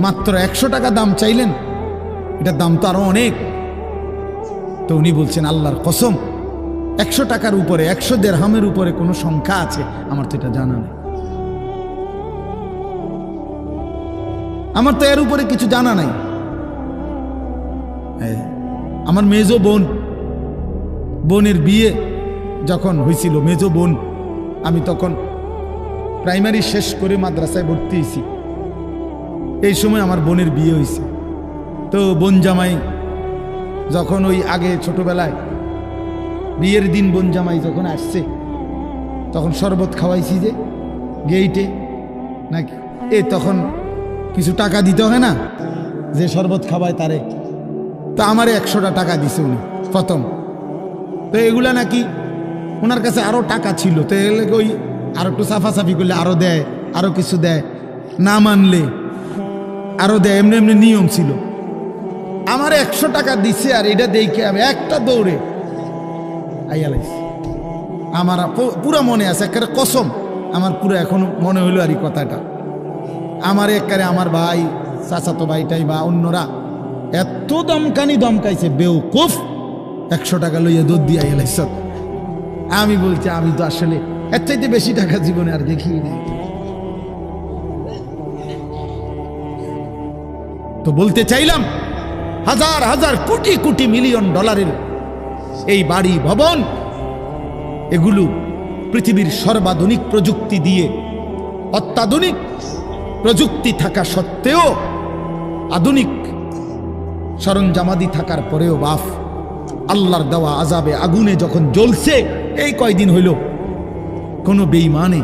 মাত্র 100 টাকা দাম চাইলেন, এটার দাম তো আরো অনেক। তো উনি বলছেন, আল্লাহর কসম, 100 টাকার উপরে, 100 দিরহামের উপরে কোনো সংখ্যা আছে আমার তো এটা জানা নেই, আমার তো এর উপরে কিছু জানা নাই। আমার মেজো বোনের বিয়ে যখন হয়েছিল, মেজো বোন, আমি তখন প্রাইমারি শেষ করে মাদ্রাসায় ভর্তি হয়েছি, এই সময় আমার বোনের বিয়ে হয়েছে। তো বোন জামাই যখন ওই আগে ছোটবেলায় বিয়ের দিন বোন জামাই যখন আসছে, তখন শরবত খাওয়াইছি যে গেইটে নাকি, তখন কিছু টাকা দিতে হয় না, যে শরবত খাওয়ায় তারে। তো আমারে 100টা টাকা দিছে উনি প্রথম। তো এগুলা নাকি ওনার কাছে আরো টাকা ছিল, তো ওই আরো একটু সাফাসাফি করলে আরো দেয়, আরো কিছু দেয়, না মানলে আরো দেয়, এমনি এমনি নিয়ম ছিল। আমার 100 টাকা দিছে, আর এটা দেখে আমি একটা দৌড়ে আইয়ালাইছি। আমার পুরো মনে আছে, একেবারে কসম, আমার পুরো এখনো মনে হইলো আর এই কথাটা। আমার একেবারে আমার ভাই, চাচাতো ভাইটাই বা অন্যরা এত দমকাইছে, বেউকুফ, 100 টাকা লইয়া দুধ দিয়ে আইয়ালাইছ। আমি বলছি, আমি তো আসলে এর চাইতে বেশি টাকা জীবনে আর দেখি নাই। তো বলতে চাইলাম, হাজার হাজার কোটি কোটি মিলিয়ন ডলারের এই বাড়ি ভবন, এগুলো পৃথিবীর সর্বাধুনিক প্রযুক্তি দিয়ে, অত্যাধুনিক প্রযুক্তি থাকা সত্ত্বেও, আধুনিক সরঞ্জামাদি থাকার পরেও বাফ আল্লাহর দেওয়া আযাবে আগুনে যখন জ্বলছে, এই কয়দিন হইল কোনো বেঈমানে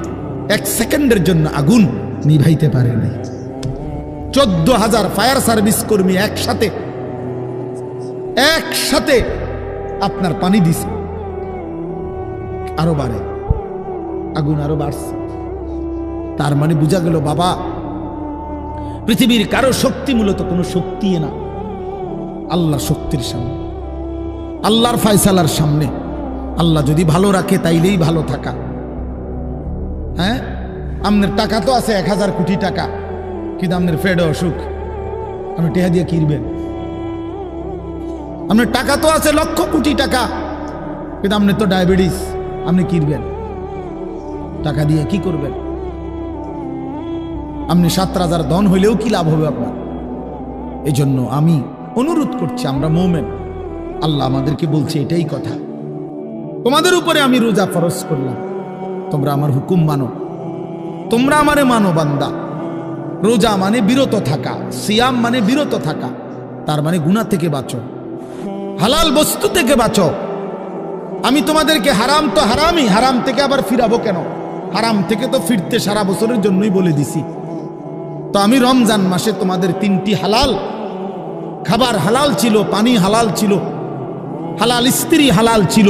1 সেকেন্ডের জন্য আগুন নিভাইতে পারে নাই। 14,000 ফায়ার সার্ভিস কর্মী একসাথে আপনার পানি দিছে, আরো বাড়ে, আগুন আরো বাড়ছে। তার মানে বোঝা গেল, বাবা, পৃথিবীর কারো শক্তি মূলত কোনো শক্তি না, আল্লাহর শক্তির সামনে, আল্লাহর ফায়সালার সামনে। আল্লাহ যদি ভালো রাখে তাইলেই ভালো থাকা। হ্যাঁ, আপনার টাকা তো আছে 1000 কোটি টাকা, কিন্তু আপনার ফেড অসুখ, আপনি টেহা দিয়ে কিনবেন। আপনার টাকা তো আছে লক্ষ কোটি টাকা, কিন্তু আপনার তো ডায়াবেটিস, আপনি কিনবেন টাকা দিয়ে, কি করবেন? আপনি 7,000 ধন হইলেও কি লাভ হবে আপনার? এই জন্য আমি অনুরোধ করছি, আমরা মুমিন, আল্লাহ আমাদেরকে বলছে এটাই কথা, তোমাদের উপরে আমি রোজা ফরজ করলাম, তোমরা আমার হুকুম মানো, তোমরা আমারে মানো বান্দা। রোজা মানে বিরত থাকা, সিয়াম মানে বিরত থাকা, তার মানে গুনাহ থেকে বাঁচো, হালাল বস্তু থেকে বাঁচো। আমি তোমাদেরকে হারাম তো হারামই, হারাম থেকে আবার ফিরাবো কেন? হারাম থেকে তো ফিরতে সারা বছরের জন্যই বলে দিছি। তো আমি রমজান মাসে তোমাদের 3টি হালাল খাবার হালাল ছিল, পানি হালাল ছিল, হালাল স্ত্রী হালাল ছিল।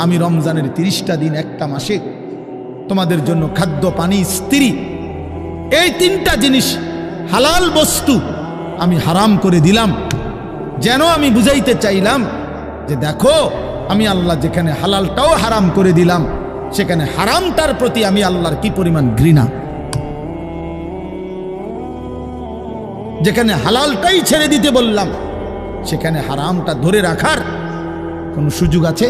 আমি রমজানের 30টা দিন, একটা মাসে তোমাদের জন্য খাদ্য, পানি, স্ত্রী, এই 3টা জিনিস হালাল বস্তু আমি হারাম করে দিলাম। যেন আমি বুঝাইতে চাইলাম যে দেখো, আমি আল্লাহ যেখানে হালালটাও হারাম করে দিলাম, সেখানে হারামটার প্রতি আমি আল্লাহর কি পরিমাণ ঘৃণা। যেখানে হালালটাই ছেড়ে দিতে বললাম, সেখানে হারামটা ধরে রাখার কোন সুযোগ আছে?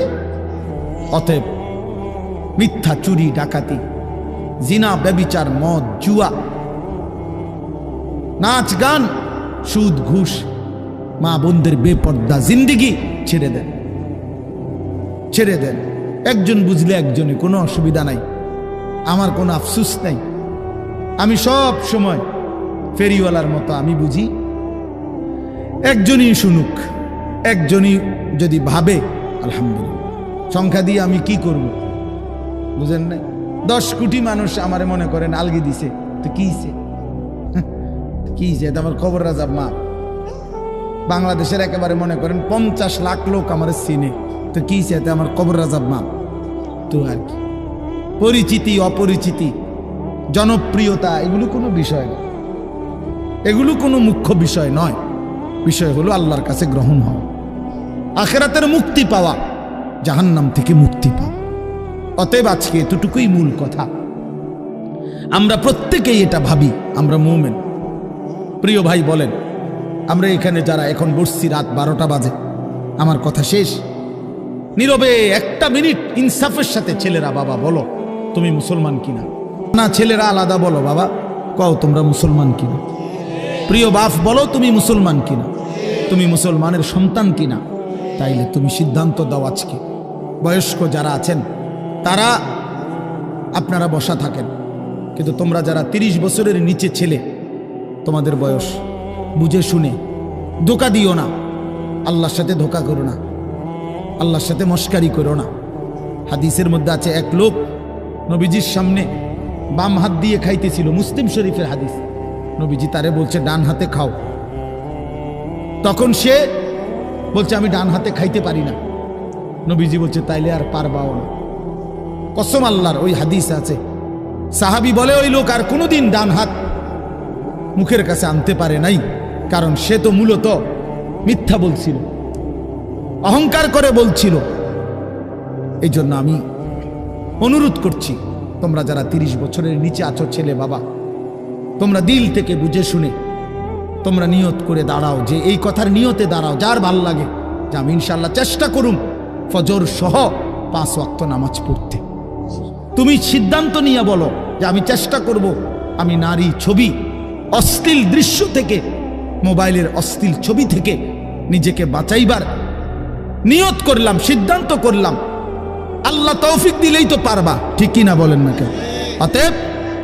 অতএব মিথ্যা, চুরি, ডাকাতি, জিনা, ব্যভিচার, মদ, জুয়া, নাচ, গান, সুদ, ঘুষ, মা বোনদের বেপর্দা জিন্দেগি ছেড়ে দেন, ছেড়ে দেন। একজন বুঝলে একজনে, কোনো অসুবিধা নাই, আমার কোনো আফসুস নাই। আমি সব সময় ফেরিওয়ালার মতো আমি বুঝি, একজনই শুনুক, একজনই যদি ভাবে আলহামদুলিল্লাহ। সংখ্যা দিয়ে আমি কি করব? বুঝেন নাই? 10 কোটি মানুষ আমারে মনে করেন আলগি দিছে, তো কি হইছে? এটা আমার কবর রাজাব মা। বাংলাদেশের একেবারে মনে করেন 50 লাখ লোক আমার চিনে, তো কি হইছে? এটা আমার কবর রাজাব মা। তো আর কি, পরিচিতি, অপরিচিতি, জনপ্রিয়তা, এগুলো কোনো বিষয় না, এগুলো কোনো মুখ্য বিষয় নয়। বিষয় হলো আল্লাহর কাছে গ্রহণ হওয়া, আখিরাতের মুক্তি পাওয়া, জাহান্নাম থেকে মুক্তি পাওয়া। অতএব আজকে এতটুকুই মূল কথা, আমরা প্রত্যেকেই এটা ভাবি আমরা মুমিন। প্রিয় ভাই বলেন, আমরা এখানে যারা এখন বসছি রাত 12টা বাজে, আমার কথা শেষ, নীরবে একটা মিনিট ইনসাফের সাথে ছেলেরা বাবা বলো তুমি মুসলমান কিনা, না ছেলেরা আলাদা বলো বাবা কও তোমরা মুসলমান কিনা, প্রিয় বাপ বলো তুমি মুসলমান কিনা, তুমি মুসলমানের সন্তান কিনা, তাইলে তুমি সিদ্ধান্ত দাও আজকে। বয়স্ক যারা আছেন তারা আপনারা বসা থাকেন, কিন্তু তোমরা যারা 30 বছরের নিচে ছেলে, তোমাদের বয়স, বুঝে শুনে ধোঁকা দিও না, আল্লাহর সাথে ধোঁকা করো না, আল্লাহর সাথে মস্কারি করো না। হাদিসের মধ্যে আছে এক লোক নবীজির সামনে বাম হাত দিয়ে খাইতেছিল, মুসলিম শরীফের হাদিস, নবীজি তারে বলছে ডান হাতে খাও, তখন সে বলছে আমি ডান হাতে খাইতে পারি না, নবীজি বলছে তাইলে আর পারবাও না, কসম আল্লাহর, ওই হাদিস আছে। সাহাবী বলে ওই লোক আর কোনোদিন ডান হাত মুখের কাছে আনতে পারে নাই, কারণ সে তো মূলত মিথ্যা বলছিল, অহংকার করে বলছিল। এই জন্য আমি অনুরোধ করছি, তোমরা যারা 30 বছরের নিচে আছো ছেলে বাবা, তোমরা দিল থেকে বুঝে শুনে তোমরা নিয়ত করে দাঁড়াও, যে এই কথার নিয়তে দাঁড়াও, যার ভাল লাগে যে আমি ইনশাল্লাহ চেষ্টা করুম ফজর সহ 5 ওয়াক্ত নামাজ পড়তে। তুমি সিদ্ধান্ত নিয়ে বলো যে আমি চেষ্টা করব, আমি নারী ছবি, অশ্লীল দৃশ্য থেকে, মোবাইলের অশ্লীল ছবি থেকে নিজেকে বাঁচাইবার নিয়ত করলাম, সিদ্ধান্ত করলাম, আল্লাহ তৌফিক দিলেই তো পারবা, ঠিক কিনা বলেন না কেন? অতএব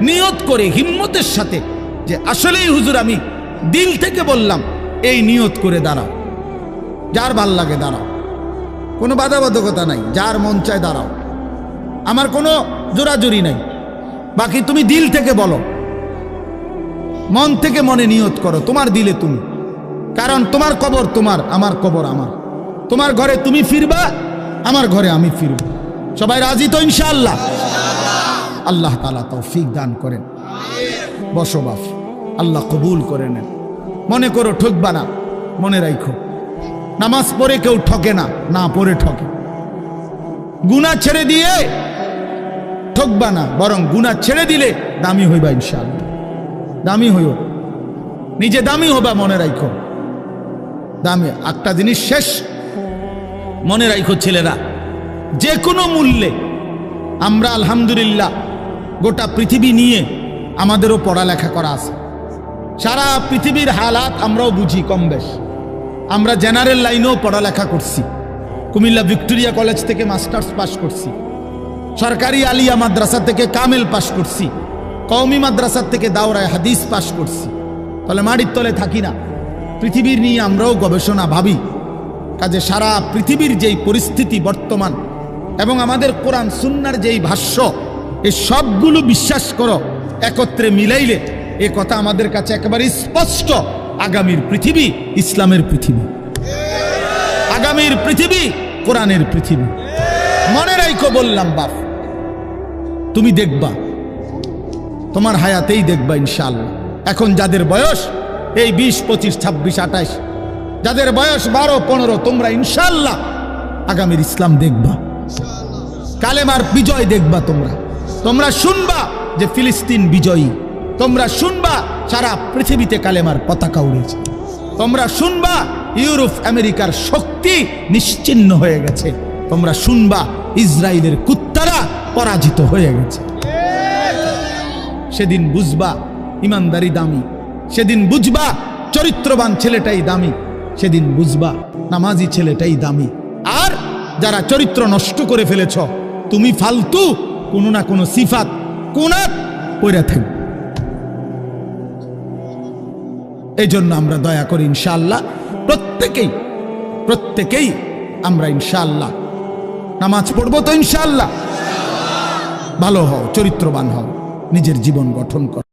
নিয়ত করে হিম্মতের সাথে যে আসলেই হুজুর আমি দিল থেকে বললাম, এই নিয়ত করে দাঁড়াও, যার ভাল লাগে দাঁড়াও, কোনো বাধাবাধকতা নাই, যার মন চায় দাঁড়াও, আমার কোনো জোরাজুরি নাই। বাকি তুমি দিল থেকে বলো, মন থেকে মনে নিয়ত করো, তোমার দিলে তুমি, কারণ তোমার কবর তোমার, আমার কবর আমার, তোমার ঘরে তুমি ফিরবা, আমার ঘরে আমি ফিরব। সবাই রাজি তো ইনশাআল্লাহ? আল্লাহ তাআলা তৌফিক দান করেন। বসো বাপ, আল্লাহ কবুল করে নেন। মনে করো ঠকবা না, মনে রাখো নামাজ পড়ে কেউ ঠকে না, না পড়ে ঠকে। গুনাহ ছেড়ে দিয়ে ঠকবা না, বরং গুনাহ ছেড়ে দিলে দামি হইবা ইনশাআল্লাহ, দামি হইও, নিজে দামি হবা, মনে রাখো দামি। একটা জিনিস শেষ মনে রাখো ছেলেরা, যে কোনো মূল্যে আমরা আলহামদুলিল্লাহ গোটা পৃথিবী নিয়ে আমাদেরও পড়ালেখা করা আছে, সারা পৃথিবীর হালাত আমরাও বুঝি কম বেশ। আমরা জেনারেল লাইনেও পড়ালেখা করছি, কুমিল্লা ভিক্টোরিয়া কলেজ থেকে মাস্টার্স পাস করছি, সরকারি আলিয়া মাদ্রাসা থেকে কামেল পাস করছি, কওমি মাদ্রাসা থেকে দাওরায়ে হাদিস পাস করছি। তাহলে মাটির তলে থাকি না, পৃথিবীর নিয়ে আমরাও গবেষণা ভাবি। কাজে সারা পৃথিবীর যেই পরিস্থিতি বর্তমান এবং আমাদের কোরআন সুন্নাহর যেই ভাষ্য, এই সবগুলো বিশ্বাস করো, একত্রে মিলাইলে এ কথা আমাদের কাছে একেবারে স্পষ্ট, আগামীর পৃথিবী ইসলামের পৃথিবী, আগামীর পৃথিবী কোরআনের পৃথিবী। মনে রাখো বললাম বাপ, তুমি দেখবা, তোমার হায়াতেই দেখবা ইনশাআল্লাহ। এখন যাদের বয়স এই 20, 25, 26, 28, যাদের বয়স 12, 15, তোমরা ইনশাআল্লাহ আগামীর ইসলাম দেখবা, কালেমার বিজয় দেখবা। তোমরা শুনবা যে ফিলিস্তিন বিজয়ী, তোমরা শুনবা সারা পৃথিবীতে কালেমার পতাকা উড়েছে, তোমরা শুনবা ইউরোপ আমেরিকার শক্তি নিশ্চিহ্ন হয়ে গেছে, তোমরা শুনবা ইসরায়েলের কুত্তারা পরাজিত হয়ে গেছে। সেদিন বুঝবা ইমানদারি দামি, সেদিন বুঝবা চরিত্রবান ছেলেটাই দামি, সেদিন বুঝবা নামাজি ছেলেটাই দামি। আর যারা চরিত্র নষ্ট করে ফেলেছ, তুমি ফালতু কোনো না কোনো সিফাত কুনাত পড়ে থাকবে। এই জন্য আমরা দয়া করি ইনশাআল্লাহ প্রত্যেকেই আমরা ইনশাআল্লাহ নামাজ পড়বো তো ইনশাআল্লাহ। ভালো হও, চরিত্রবান হও, নিজের জীবন গঠন করো।